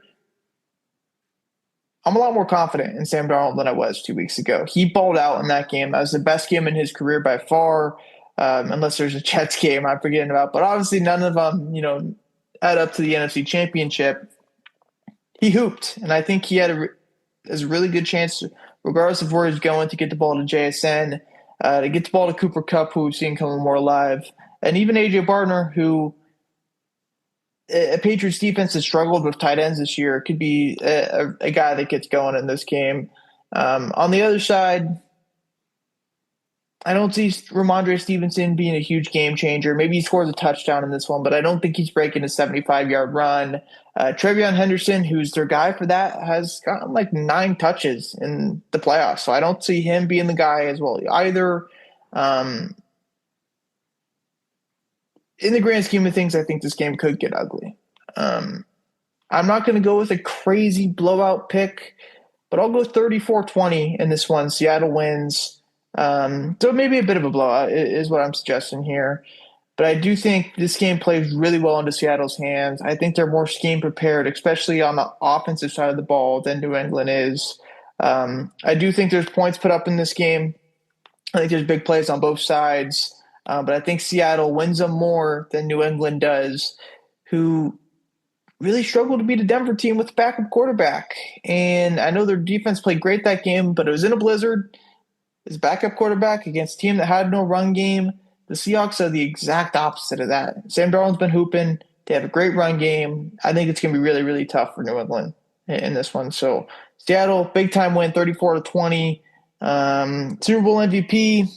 I'm a lot more confident in Sam Darnold than I was 2 weeks ago. He balled out in that game. That was the best game in his career by far, unless there's a Jets game I'm forgetting about. But obviously none of them, add up to the NFC Championship. He hooped, and I think he had a really good chance, regardless of where he's going, to get the ball to JSN, to get the ball to Cooper Kupp, who we've seen coming more alive, and even A.J. Barner, who a Patriots defense has struggled with tight ends this year, could be a guy that gets going in this game. On the other side, I don't see Ramondre Stevenson being a huge game changer. Maybe he scores a touchdown in this one, but I don't think he's breaking a 75-yard run. Trevion Henderson, who's their guy for that, has gotten like 9 touches in the playoffs. So I don't see him being the guy as well either. In the grand scheme of things, I think this game could get ugly. I'm not going to go with a crazy blowout pick, but I'll go 34-20 in this one. Seattle wins. So maybe a bit of a blowout is what I'm suggesting here. But I do think this game plays really well into Seattle's hands. I think they're more scheme prepared, especially on the offensive side of the ball than New England is. I do think there's points put up in this game. I think there's big plays on both sides. But I think Seattle wins them more than New England does, who really struggled to beat a Denver team with a backup quarterback. And I know their defense played great that game, but it was in a blizzard. His backup quarterback against a team that had no run game. The Seahawks are the exact opposite of that. Sam Darnold's been hooping. They have a great run game. I think it's going to be really, really tough for New England in this one. So Seattle, big time win, 34-20. Super Bowl MVP.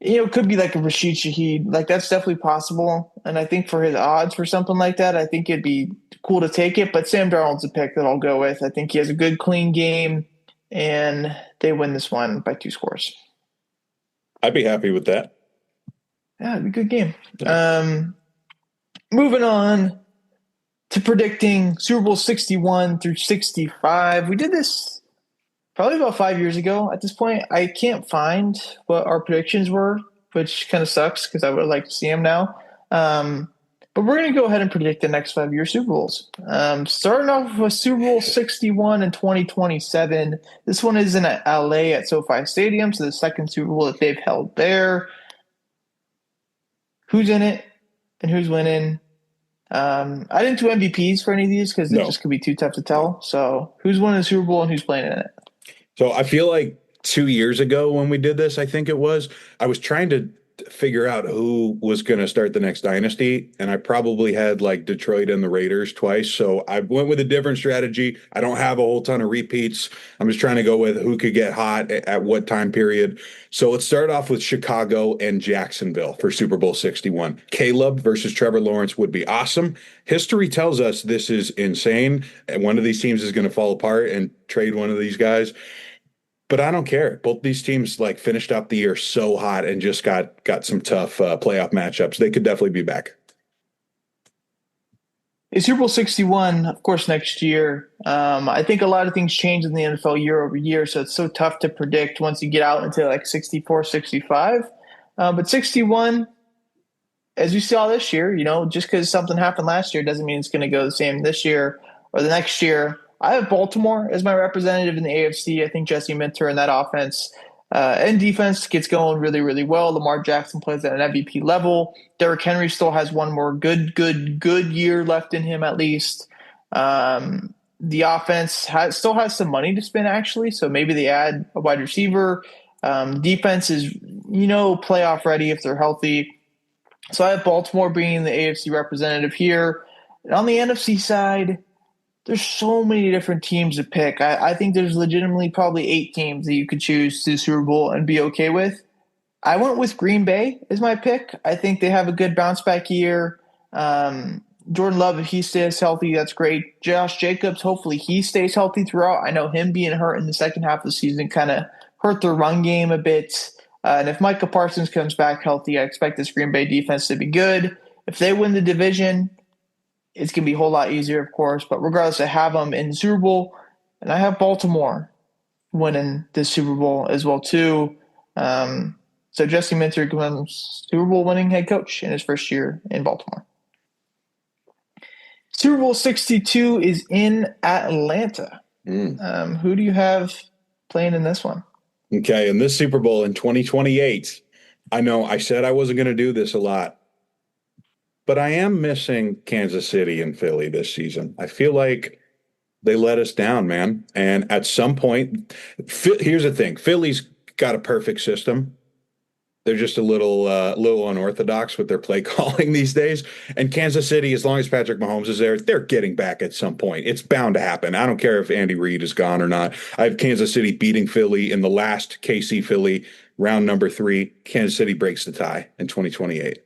It could be like a Rashid Shaheed. Like, that's definitely possible. And I think for his odds for something like that, I think it'd be cool to take it. But Sam Darnold's a pick that I'll go with. I think he has a good, clean game, and they win this one by 2 scores. I'd be happy with that. Yeah, it'd be a good game. Moving on to predicting Super Bowl 61 through 65. We did this probably about 5 years ago at this point. I can't find what our predictions were, which kind of sucks because I would like to see them now. But we're going to go ahead and predict the next 5-year Super Bowls. Starting off with Super Bowl 61 in 2027. This one is in LA at SoFi Stadium, so the second Super Bowl that they've held there. Who's in it and who's winning? I didn't do MVPs for any of these because it just could be too tough to tell. So who's winning the Super Bowl and who's playing in it? So I feel like 2 years ago when we did this, I think it was, I was trying to figure out who was going to start the next dynasty, and I probably had like Detroit and the Raiders twice. So I went with a different strategy. I don't have a whole ton of repeats. I'm just trying to go with who could get hot at what time period. So let's start off with Chicago and Jacksonville for Super Bowl 61. Caleb versus Trevor Lawrence would be awesome. History tells us this is insane, and one of these teams is going to fall apart and trade one of these guys. But I don't care. Both these teams finished up the year so hot and just got some tough playoff matchups. They could definitely be back. It's Super Bowl 61, of course, next year. I think a lot of things change in the NFL year over year, so it's so tough to predict once you get out into 64, 65. But 61, as we saw this year, just because something happened last year doesn't mean it's going to go the same this year or the next year. I have Baltimore as my representative in the AFC. I think Jesse Minter and that offense And defense gets going really, really well. Lamar Jackson plays at an MVP level. Derrick Henry still has one more good year left in him at least. The offense still has some money to spend actually, so maybe they add a wide receiver. Defense is playoff ready if they're healthy. So I have Baltimore being the AFC representative here. And on the NFC side, there's so many different teams to pick. I think there's legitimately probably 8 teams that you could choose to the Super Bowl and be okay with. I went with Green Bay as my pick. I think they have a good bounce back year. Jordan Love, if he stays healthy, that's great. Josh Jacobs, hopefully he stays healthy throughout. I know him being hurt in the second half of the season kind of hurt their run game a bit. And if Micah Parsons comes back healthy, I expect this Green Bay defense to be good. If they win the division, it's going to be a whole lot easier, of course. But regardless, I have them in the Super Bowl, and I have Baltimore winning the Super Bowl as well, too. So Jesse Minter becomes Super Bowl winning head coach in his first year in Baltimore. Super Bowl 62 is in Atlanta. Who do you have playing in this one? Okay, in this Super Bowl in 2028, I know I said I wasn't going to do this a lot, but I am missing Kansas City and Philly this season. I feel like they let us down, man. And at some point, here's the thing. Philly's got a perfect system. They're just a little unorthodox with their play calling these days. And Kansas City, as long as Patrick Mahomes is there, they're getting back at some point. It's bound to happen. I don't care if Andy Reid is gone or not. I have Kansas City beating Philly in the last KC Philly round number 3. Kansas City breaks the tie in 2028.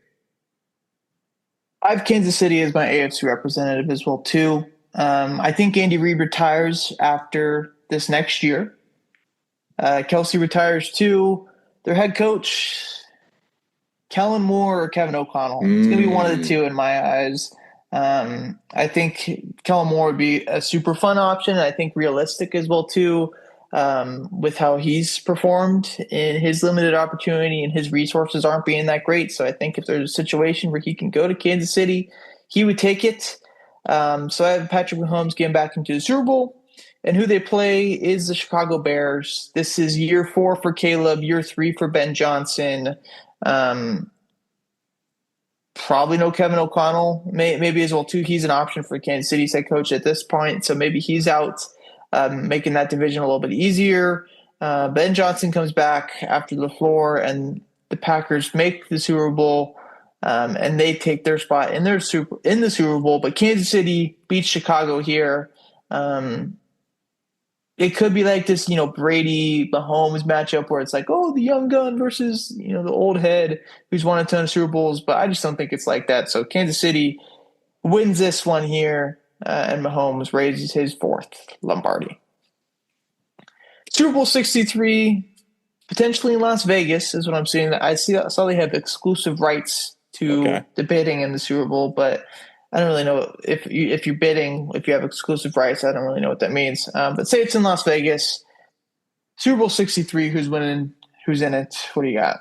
I have Kansas City as my AFC representative as well, too. I think Andy Reid retires after this next year. Kelsey retires, too. Their head coach, Kellen Moore or Kevin O'Connell. It's going to be one of the two in my eyes. I think Kellen Moore would be a super fun option. I think realistic as well, too, with how he's performed in his limited opportunity and his resources aren't being that great. So I think if there's a situation where he can go to Kansas City, he would take it. So I have Patrick Mahomes getting back into the Super Bowl. And who they play is the Chicago Bears. This is year 4 for Caleb, year 3 for Ben Johnson. Probably no Kevin O'Connell, maybe as well too. He's an option for Kansas City's head coach at this point, so maybe he's out, making that division a little bit easier. Ben Johnson comes back after LaFleur, and the Packers make the Super Bowl, and they take their spot in the Super Bowl. But Kansas City beats Chicago here. It could be like this, Brady Mahomes matchup where it's like, oh, the young gun versus, the old head who's won a ton of Super Bowls. But I just don't think it's like that. So Kansas City wins this one here, and Mahomes raises his 4th Lombardi. Super Bowl 63, potentially in Las Vegas, is what I'm seeing. I saw they have exclusive rights to the bidding in the Super Bowl, but I don't really know if you're bidding, if you have exclusive rights. I don't really know what that means. But say it's in Las Vegas. Super Bowl 63, who's winning? Who's in it? What do you got?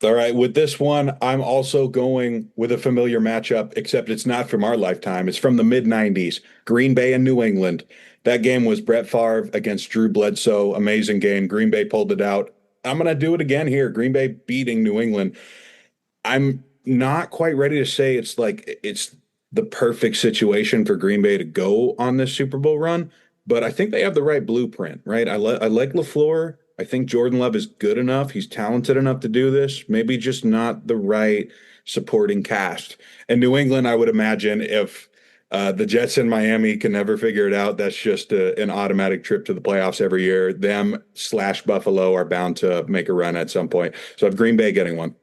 All right. With this one, I'm also going with a familiar matchup, except it's not from our lifetime. It's from the mid-'90s, Green Bay and New England. That game was Brett Favre against Drew Bledsoe. Amazing game. Green Bay pulled it out. I'm going to do it again here. Green Bay beating New England. I'm not quite ready to say it's the perfect situation for Green Bay to go on this Super Bowl run, but I think they have the right blueprint, right? I like LaFleur. I think Jordan Love is good enough. He's talented enough to do this, maybe just not the right supporting cast. And New England, I would imagine if the Jets in Miami can never figure it out, that's just an automatic trip to the playoffs every year. Them / Buffalo are bound to make a run at some point. So I have Green Bay getting one.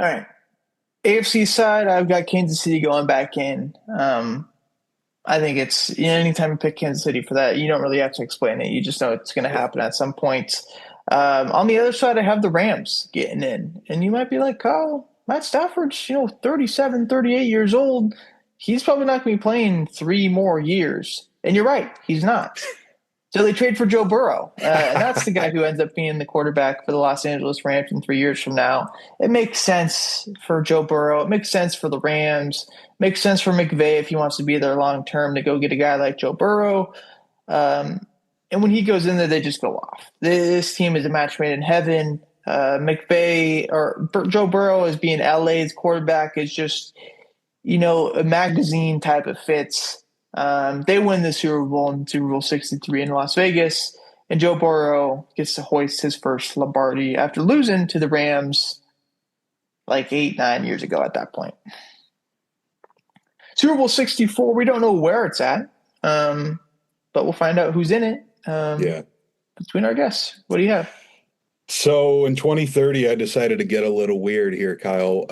All right. AFC side, I've got Kansas City going back in. I think it's anytime you pick Kansas City for that, you don't really have to explain it. You just know it's going to happen at some point. On the other side, I have the Rams getting in. And you might be like, oh, Matt Stafford's 37, 38 years old. He's probably not going to be playing 3 more years. And you're right, he's not. So they trade for Joe Burrow, and that's the guy who ends up being the quarterback for the Los Angeles Rams in 3 years from now. It makes sense for Joe Burrow. It makes sense for the Rams. It makes sense for McVay if he wants to be there long term to go get a guy like Joe Burrow. And And when he goes in there, they just go off. This team is a match made in heaven. Joe Burrow as being LA's quarterback is just, a magazine type of fits. They win the Super Bowl in Super Bowl 63 in Las Vegas, and Joe Burrow gets to hoist his first Lombardi after losing to the Rams like 8, 9 years ago at that point. Super Bowl 64, we don't know where it's at, but we'll find out who's in it Yeah. between our guests. What do you have? So in 2030, I decided to get a little weird here, Kyle.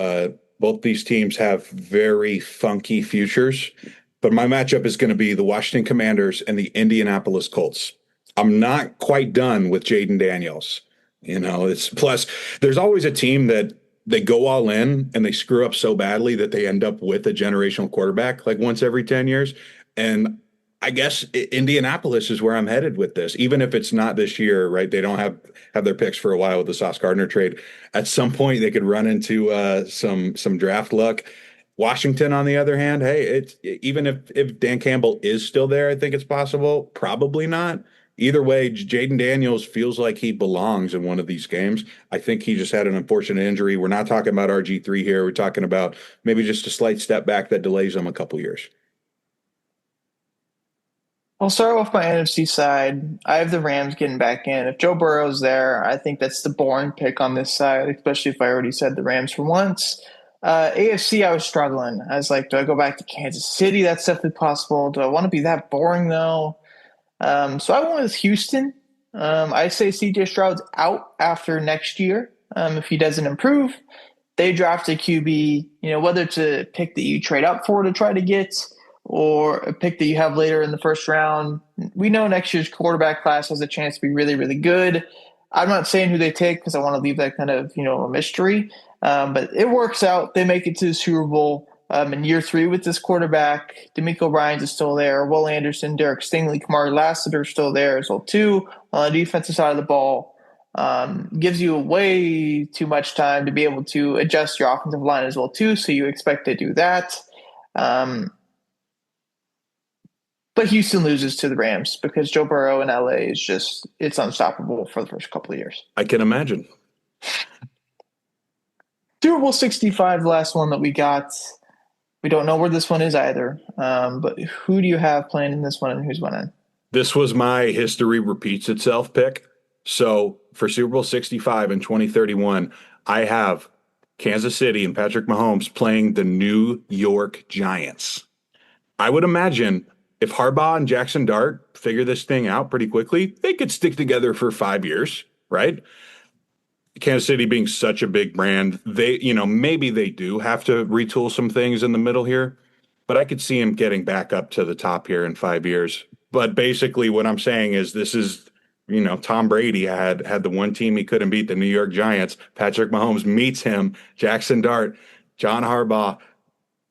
Both these teams have very funky futures, but my matchup is going to be the Washington Commanders and the Indianapolis Colts. I'm not quite done with Jaden Daniels. It's plus there's always a team that they go all in and they screw up so badly that they end up with a generational quarterback like once every 10 years. And I guess Indianapolis is where I'm headed with this, even if it's not this year, right? They don't have their picks for a while with the Sauce Gardner trade. At some point, they could run into some draft luck. Washington, on the other hand, hey, it's even if Dan Campbell is still there, I think it's possible. Probably not. Either way, Jaden Daniels feels like he belongs in one of these games. I think he just had an unfortunate injury. We're not talking about RG3 here. We're talking about maybe just a slight step back that delays him a couple years. I'll start off my NFC side. I have the Rams getting back in. If Joe Burrow's there, I think that's the boring pick on this side, especially if I already said the Rams for once. AFC, I was struggling. I was like, do I go back to Kansas City? That's definitely possible. Do I want to be that boring, though? So I went with Houston. I say CJ Stroud's out after next year if he doesn't improve. They draft a QB, whether it's a pick that you trade up for to try to get or a pick that you have later in the first round. We know next year's quarterback class has a chance to be really, really good. I'm not saying who they take because I want to leave that kind of, a mystery. But it works out. They make it to the Super Bowl in year 3 with this quarterback. D'Amico Ryans is still there. Will Anderson, Derek Stingley, Kamari Lassiter are still there as well, too. On the defensive side of the ball, gives you way too much time to be able to adjust your offensive line as well, too. So you expect to do that. But Houston loses to the Rams because Joe Burrow in LA is just, it's unstoppable for the first couple of years. I can imagine. Super Bowl 65, the last one that we got. We don't know where this one is either. But who do you have playing in this one and who's winning? This was my history repeats itself pick. So for Super Bowl 65 in 2031, I have Kansas City and Patrick Mahomes playing the New York Giants. I would imagine if Harbaugh and Jackson Dart figure this thing out pretty quickly, they could stick together for 5 years, right? Kansas City being such a big brand, maybe they do have to retool some things in the middle here, but I could see him getting back up to the top here in 5 years. But basically what I'm saying is this is, Tom Brady had the one team he couldn't beat, the New York Giants. Patrick Mahomes meets him, Jackson Dart, John Harbaugh,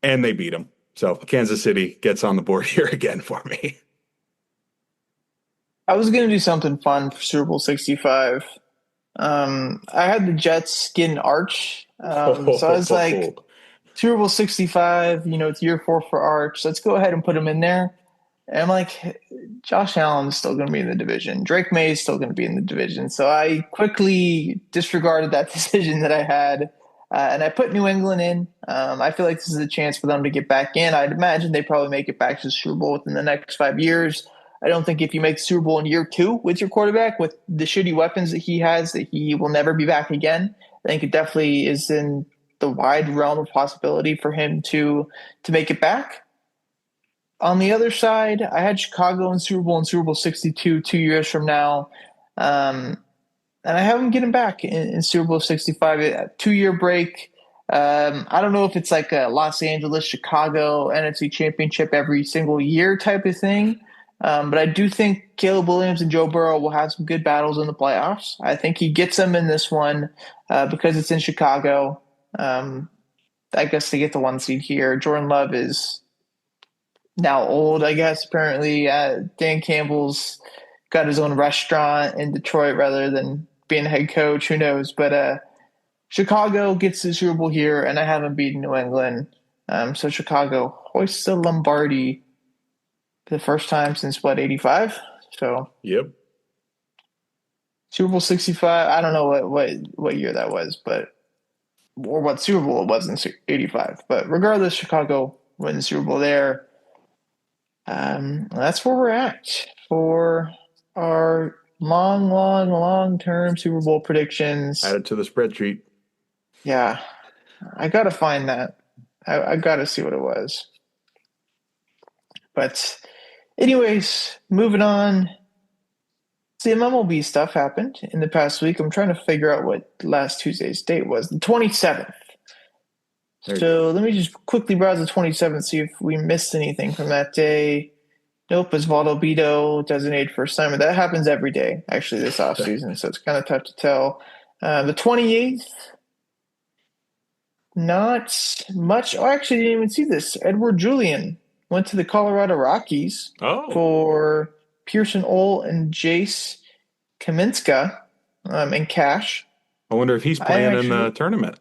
and they beat him. So Kansas City gets on the board here again for me. I was going to do something fun for Super Bowl 65. I had the Jets getting Arch. So I was like, Super Bowl 65, it's year 4 for Arch. Let's go ahead and put him in there. And I'm like, Josh Allen's still going to be in the division. Drake May is still going to be in the division. So I quickly disregarded that decision that I had. And I put New England in. I feel like this is a chance for them to get back in. I'd imagine they probably make it back to the Super Bowl within the next 5 years. I don't think if you make the Super Bowl in year 2 with your quarterback, with the shitty weapons that he has, that he will never be back again. I think it definitely is in the wide realm of possibility for him to make it back. On the other side, I had Chicago in Super Bowl 62 2 years from now. And I have them getting back in Super Bowl 65, a 2-year break. I don't know if it's like a Los Angeles, Chicago NFC championship every single year type of thing. But I do think Caleb Williams and Joe Burrow will have some good battles in the playoffs. I think he gets them in this one because it's in Chicago. I guess they get the 1 seed here. Jordan Love is now old, I guess, apparently. Dan Campbell's got his own restaurant in Detroit rather than being a head coach. Who knows? But Chicago gets the Super Bowl here, and I haven't beaten New England. So Chicago hoists the Lombardi for the first time since, 85? So Yep. Super Bowl 65. I don't know what year that was, but or what Super Bowl it was in 85. But regardless, Chicago wins the Super Bowl there. That's where we're at for our long term Super Bowl predictions. Add it to the spreadsheet. Yeah, I gotta find that. I gotta see what it was. But anyways, moving on. Some MLB stuff happened in the past week. I'm trying to figure out what last Tuesday's date was. The 27th. So let me just quickly browse the 27th, see if we missed anything from that day. Nope, Osvaldo Bido designated for assignment. That happens every day, actually, this offseason, so it's kind of tough to tell. The 28th, not much. Oh, I actually didn't even see this. Edward Julian went to the Colorado Rockies for Pearson Ole and Jace Kaminska in cash. I wonder if he's playing in the tournament.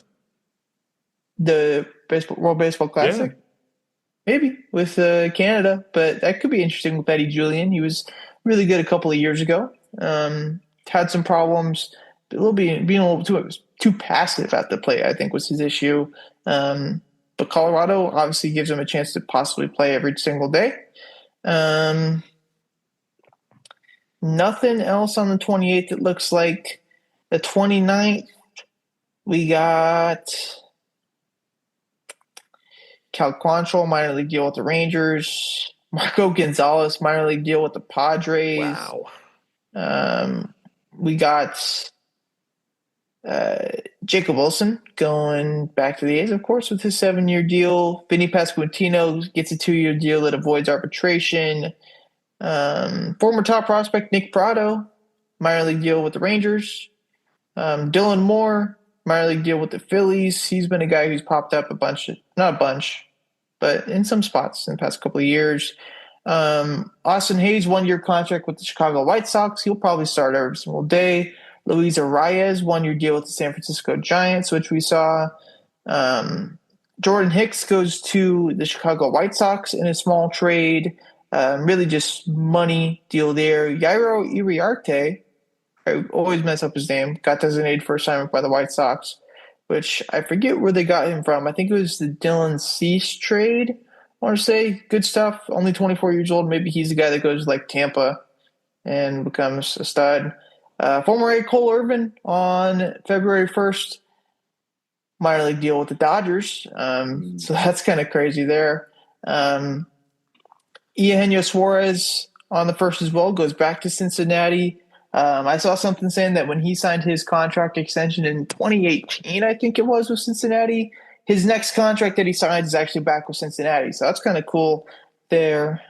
The World Baseball Classic? Yeah. Maybe with Canada, but that could be interesting with Eddie Julian. He was really good a couple of years ago. Had some problems, being a little too passive at the plate, I think, was his issue. But Colorado obviously gives him a chance to possibly play every single day. Nothing else on the 28th. It looks like the 29th, we got Cal Quantrill, minor league deal with the Rangers. Marco Gonzalez, minor league deal with the Padres. Wow. We got Jacob Wilson going back to the A's, of course, with his 7-year deal. Vinny Pasquantino gets a 2-year deal that avoids arbitration. Former top prospect Nick Pratto, minor league deal with the Rangers. Dylan Moore, minor league deal with the Phillies. He's been a guy who's popped up not a bunch, but in some spots in the past couple of years. Austin Hayes, 1-year contract with the Chicago White Sox. He'll probably start every single day. Luis Arias, 1-year deal with the San Francisco Giants, which we saw. Jordan Hicks goes to the Chicago White Sox in a small trade. Really just money deal there. Jairo Iriarte, I always mess up his name, got designated for assignment by the White Sox, which I forget where they got him from. I think it was the Dylan Cease trade. I want to say good stuff. Only 24 years old. Maybe he's the guy that goes like Tampa and becomes a stud. Former A. Cole Irvin on February 1st, minor league deal with the Dodgers. So that's kind of crazy there. Eugenio Suarez on the 1st as well, goes back to Cincinnati. I saw something saying that when he signed his contract extension in 2018, I think it was with Cincinnati, his next contract that he signed is actually back with Cincinnati. So that's kind of cool there.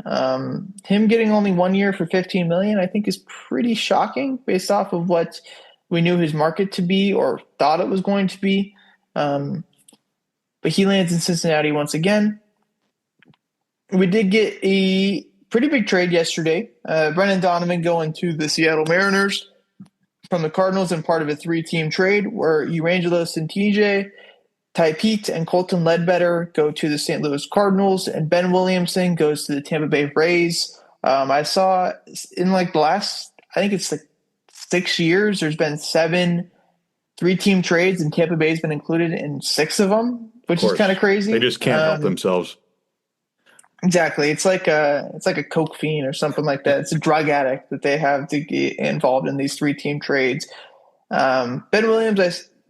Him getting only 1 year for $15 million, I think, is pretty shocking based off of what we knew his market to be or thought it was going to be. But he lands in Cincinnati once again. We did get a pretty big trade yesterday. Brendan Donovan going to the Seattle Mariners from the Cardinals in part of a 3-team trade where Evangelos Santije, Ty Pete, and Colton Ledbetter go to the St. Louis Cardinals, and Ben Williamson goes to the Tampa Bay Rays. I saw in like the last, I think it's like 6 years, there's been 7 3-team trades, and Tampa Bay's been included in 6 of them, which is kind of crazy. They just can't help themselves. Exactly. It's like a coke fiend or something like that. It's a drug addict that they have to get involved in these 3-team trades. Ben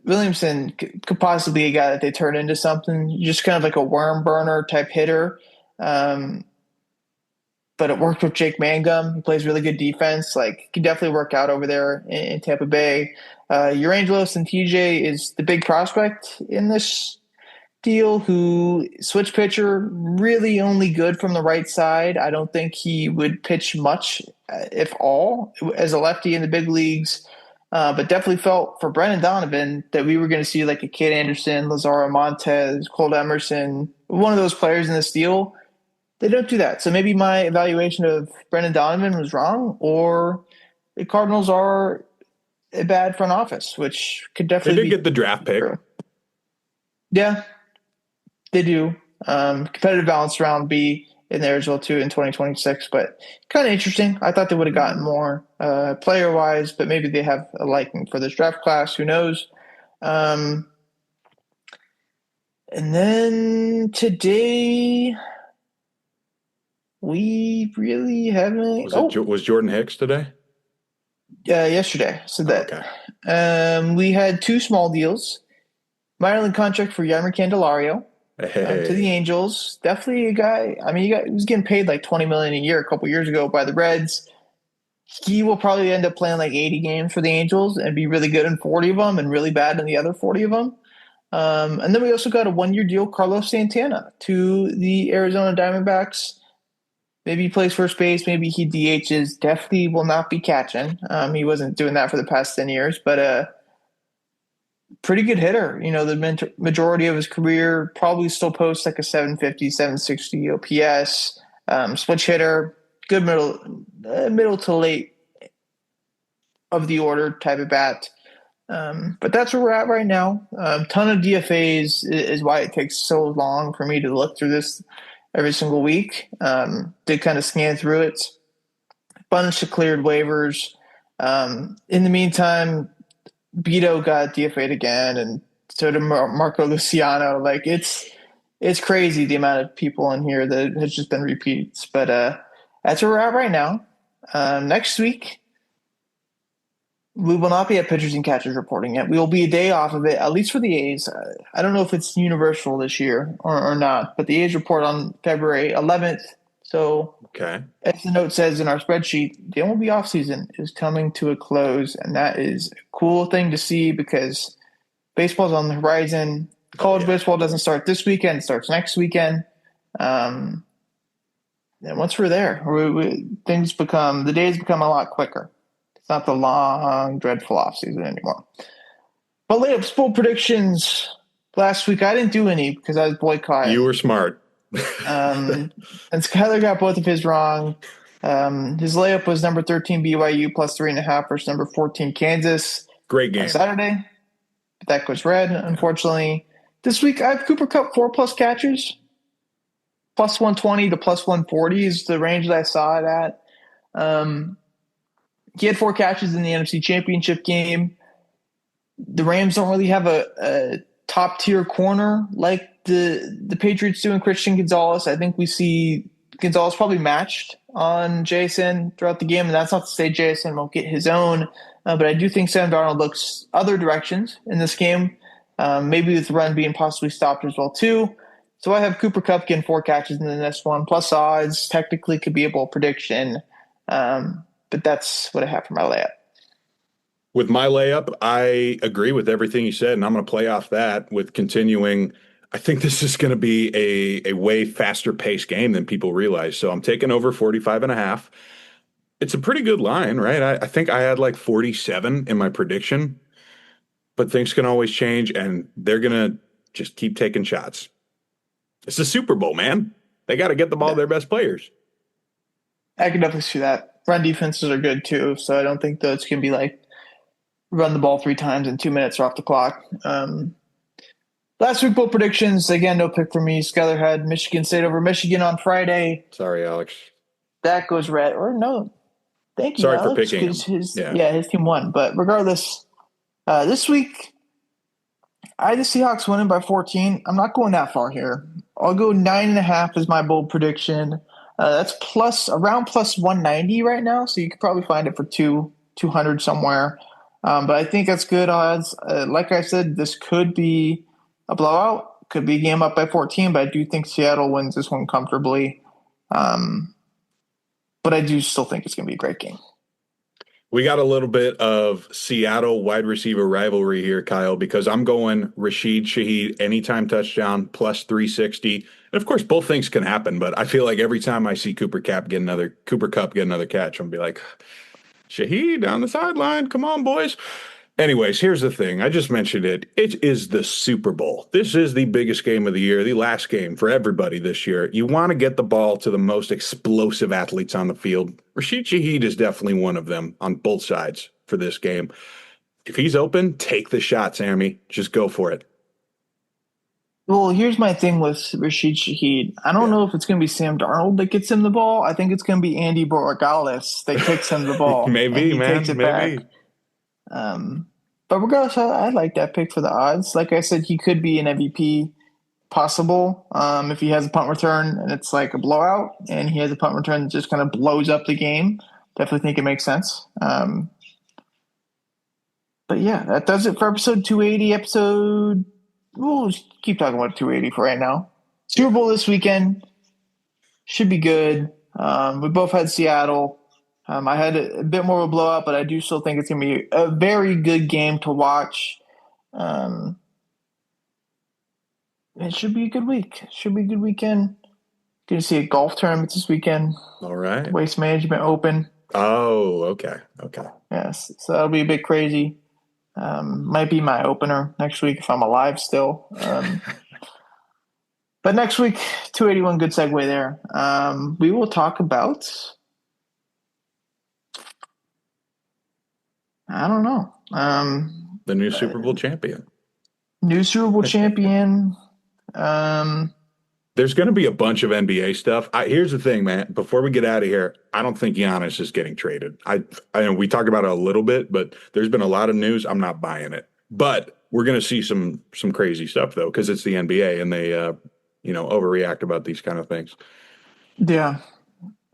Williamson could possibly be a guy that they turn into something, just kind of like a worm burner type hitter. But it worked with Jake Mangum. He plays really good defense. Like, could definitely work out over there in Tampa Bay. Evangelos Santije is the big prospect in this deal, who switch pitcher, really only good from the right side. I don't think he would pitch much, if all, as a lefty in the big leagues. But definitely felt for Brendan Donovan that we were going to see like a Kid Anderson, Lazaro Montez, Cole Emerson, one of those players in this deal. They don't do that. So maybe my evaluation of Brendan Donovan was wrong, or the Cardinals are a bad front office, which could definitely be. They did get the draft pick. True. Yeah. They do. Competitive balance round B. in there as well too in 2026. But kind of interesting. I thought they would have gotten more player wise, but maybe they have a liking for this draft class. Who knows? Um, and then today we really haven't. Was Jordan Hicks today? Yesterday. So Oh, that okay. we had two small deals. Minor league contract for Yeimer Candelario to the Hey, Angels. Definitely a guy. I mean, he was getting paid like 20 million a year a couple years ago by the Reds. He will probably end up playing like 80 games for the Angels and be really good in 40 of them and really bad in the other 40 of them. And then we also got a 1 year deal, Carlos Santana to the Arizona Diamondbacks. Maybe he plays first base. Maybe he DHs. Definitely will not be catching. He wasn't doing that for the past 10 years, but pretty good hitter. You know, the majority of his career probably still posts like a 750, 760 OPS. Switch hitter, good middle to late of the order type of bat. But that's where we're at right now. Ton of DFAs is why it takes so long for me to look through this every single week. Did kind of scan through it. Bunch of cleared waivers. In the meantime, Beto got DFA'd again, and so did Marco Luciano. Like it's crazy the amount of people in here that has just been repeats. But that's where we're at right now. Next week, we will not be at pitchers and catchers reporting yet. We will be a day off of it, at least for the A's. I don't know if it's universal this year or not, but the A's report on February 11th. So, okay. as the note says in our spreadsheet, the MLB offseason is coming to a close, and that is a cool thing to see because baseball's on the horizon. College baseball doesn't start this weekend; it starts next weekend. And once we're there, the days become a lot quicker. It's not the long, dreadful offseason anymore. But Layups bold predictions last week. I didn't do any because I was boycotting. You were smart. And Skyler got both of his wrong. His layup was number 13 BYU plus 3.5 versus number 14 Kansas. Great game. On Saturday. That goes red, unfortunately. This week I have Cooper Kupp 4+ catches. Plus 120 to plus 140 is the range that I saw it at. He had 4 catches in the NFC Championship game. The Rams don't really have a top tier corner like the Patriots do in Christian Gonzalez. I think we see Gonzalez probably matched on Jason throughout the game, and that's not to say Jason won't get his own, but I do think Sam Darnold looks other directions in this game, maybe with the run being possibly stopped as well too. So I have Cooper Kupp getting 4 catches in the next one, plus odds. Technically could be a bold prediction, but that's what I have for my layup. With my layup, I agree with everything you said, and I'm going to play off that with continuing. I think this is going to be a way faster paced game than people realize. So I'm taking over 45.5. It's a pretty good line, right? I think I had like 47 in my prediction, but things can always change, and they're going to just keep taking shots. It's the Super Bowl, man. They got to get the ball to their best players. I can definitely see that. Run defenses are good too, so I don't think those can be like run the ball 3 times in 2 minutes or off the clock. Last week, bowl predictions. Again, no pick for me. Skyler had Michigan State over Michigan on Friday. Sorry, Alex. That goes red. Or no. Thank you, Sorry Alex, for picking him. His team won. But regardless, this week, I had the Seahawks winning by 14. I'm not going that far here. I'll go 9.5 as my bold prediction. That's around plus 190 right now, so you could probably find it for 200 somewhere. But I think that's good odds. Like I said, this could be a blowout. Could be a game up by 14, but I do think Seattle wins this one comfortably. But I do still think it's going to be a great game. We got a little bit of Seattle wide receiver rivalry here, Kyle, because I'm going Rashid Shaheed anytime touchdown plus 360. And of course, both things can happen, but I feel like every time I see Cooper Kupp get another catch, I'm gonna be like, Shaheed down the sideline. Come on, boys. Anyways, here's the thing. I just mentioned it. It is the Super Bowl. This is the biggest game of the year, the last game for everybody this year. You want to get the ball to the most explosive athletes on the field. Rashid Shaheed is definitely one of them on both sides for this game. If he's open, take the shot, Sammy. Just go for it. Well, here's my thing with Rashid Shaheed. I don't Yeah. know if it's going to be Sam Darnold that gets him the ball. I think it's going to be Andy Borregales that kicks him the ball and Maybe, he takes man. it back. Maybe. Um, but regardless, I like that pick for the odds. Like I said, he could be an MVP possible if he has a punt return and it's like a blowout, and he has a punt return that just kind of blows up the game. Definitely think it makes sense. But yeah, that does it for episode 280. We'll just keep talking about 280 for right now. Super Yeah. Bowl this weekend should be good. We both had Seattle. I had a bit more of a blowout, but I do still think it's going to be a very good game to watch. Um, it should be a good week. It should be a good weekend. Going to see a golf tournament this weekend. All right. Waste Management Open. Oh, okay. Okay. Yes, so that'll be a bit crazy. Might be my opener next week if I'm alive still. But next week, 281, good segue there. We will talk about, I don't know, The new Super Bowl champion. new Super Bowl champion. There's going to be a bunch of NBA stuff. Here's the thing, man. Before we get out of here, I don't think Giannis is getting traded. I know we talked about it a little bit, but there's been a lot of news. I'm not buying it. But we're going to see some crazy stuff though, because it's the NBA and they overreact about these kind of things. Yeah,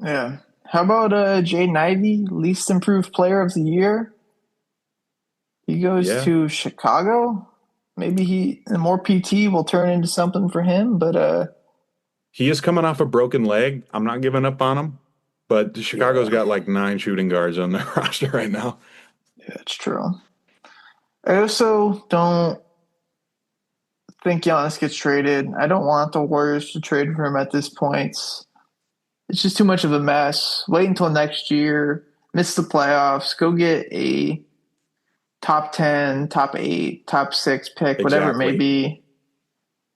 yeah. How about Jaden Ivey, least improved player of the year? He goes Yeah, to Chicago. Maybe more PT will turn into something for him, but he is coming off a broken leg. I'm not giving up on him, but Chicago's yeah, got like 9 shooting guards on their roster right now. yeah, it's true. I also don't think Giannis gets traded. I don't want the Warriors to trade for him at this point. It's just too much of a mess. Wait until next year, miss the playoffs, go get a top 10, top 8, top 6 pick, whatever it may Exactly. be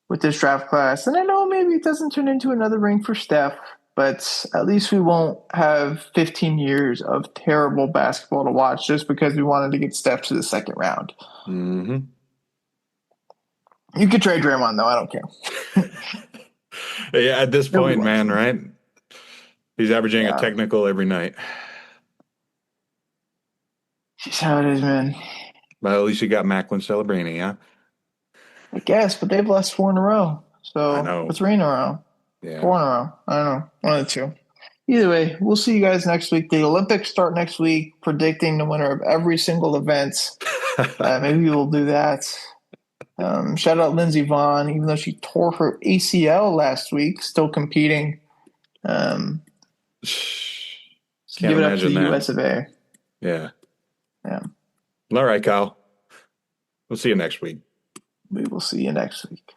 with this draft class. And I know maybe it doesn't turn into another ring for Steph, but at least we won't have 15 years of terrible basketball to watch just because we wanted to get Steph to the second round. Hmm. You could trade Draymond, though. I don't care. Yeah, at this Nobody point, wants man, him. right? He's averaging a Yeah, technical every night. just how it is, man. But at least you got Macklin celebrating, yeah? I guess, but they've lost 4 in a row. I So, or know. 3 in a row. Yeah. 4 in a row. I don't know. One of the two. Either way, we'll see you guys next week. The Olympics start next week, predicting the winner of every single event. Maybe we'll do that. Shout out Lindsey Vaughn, even though she tore her ACL last week, still competing. Um, so Can't give it up to imagine the that. US of A. Yeah. Yeah, All right, Kyle. We'll see you next week. we will see you next week.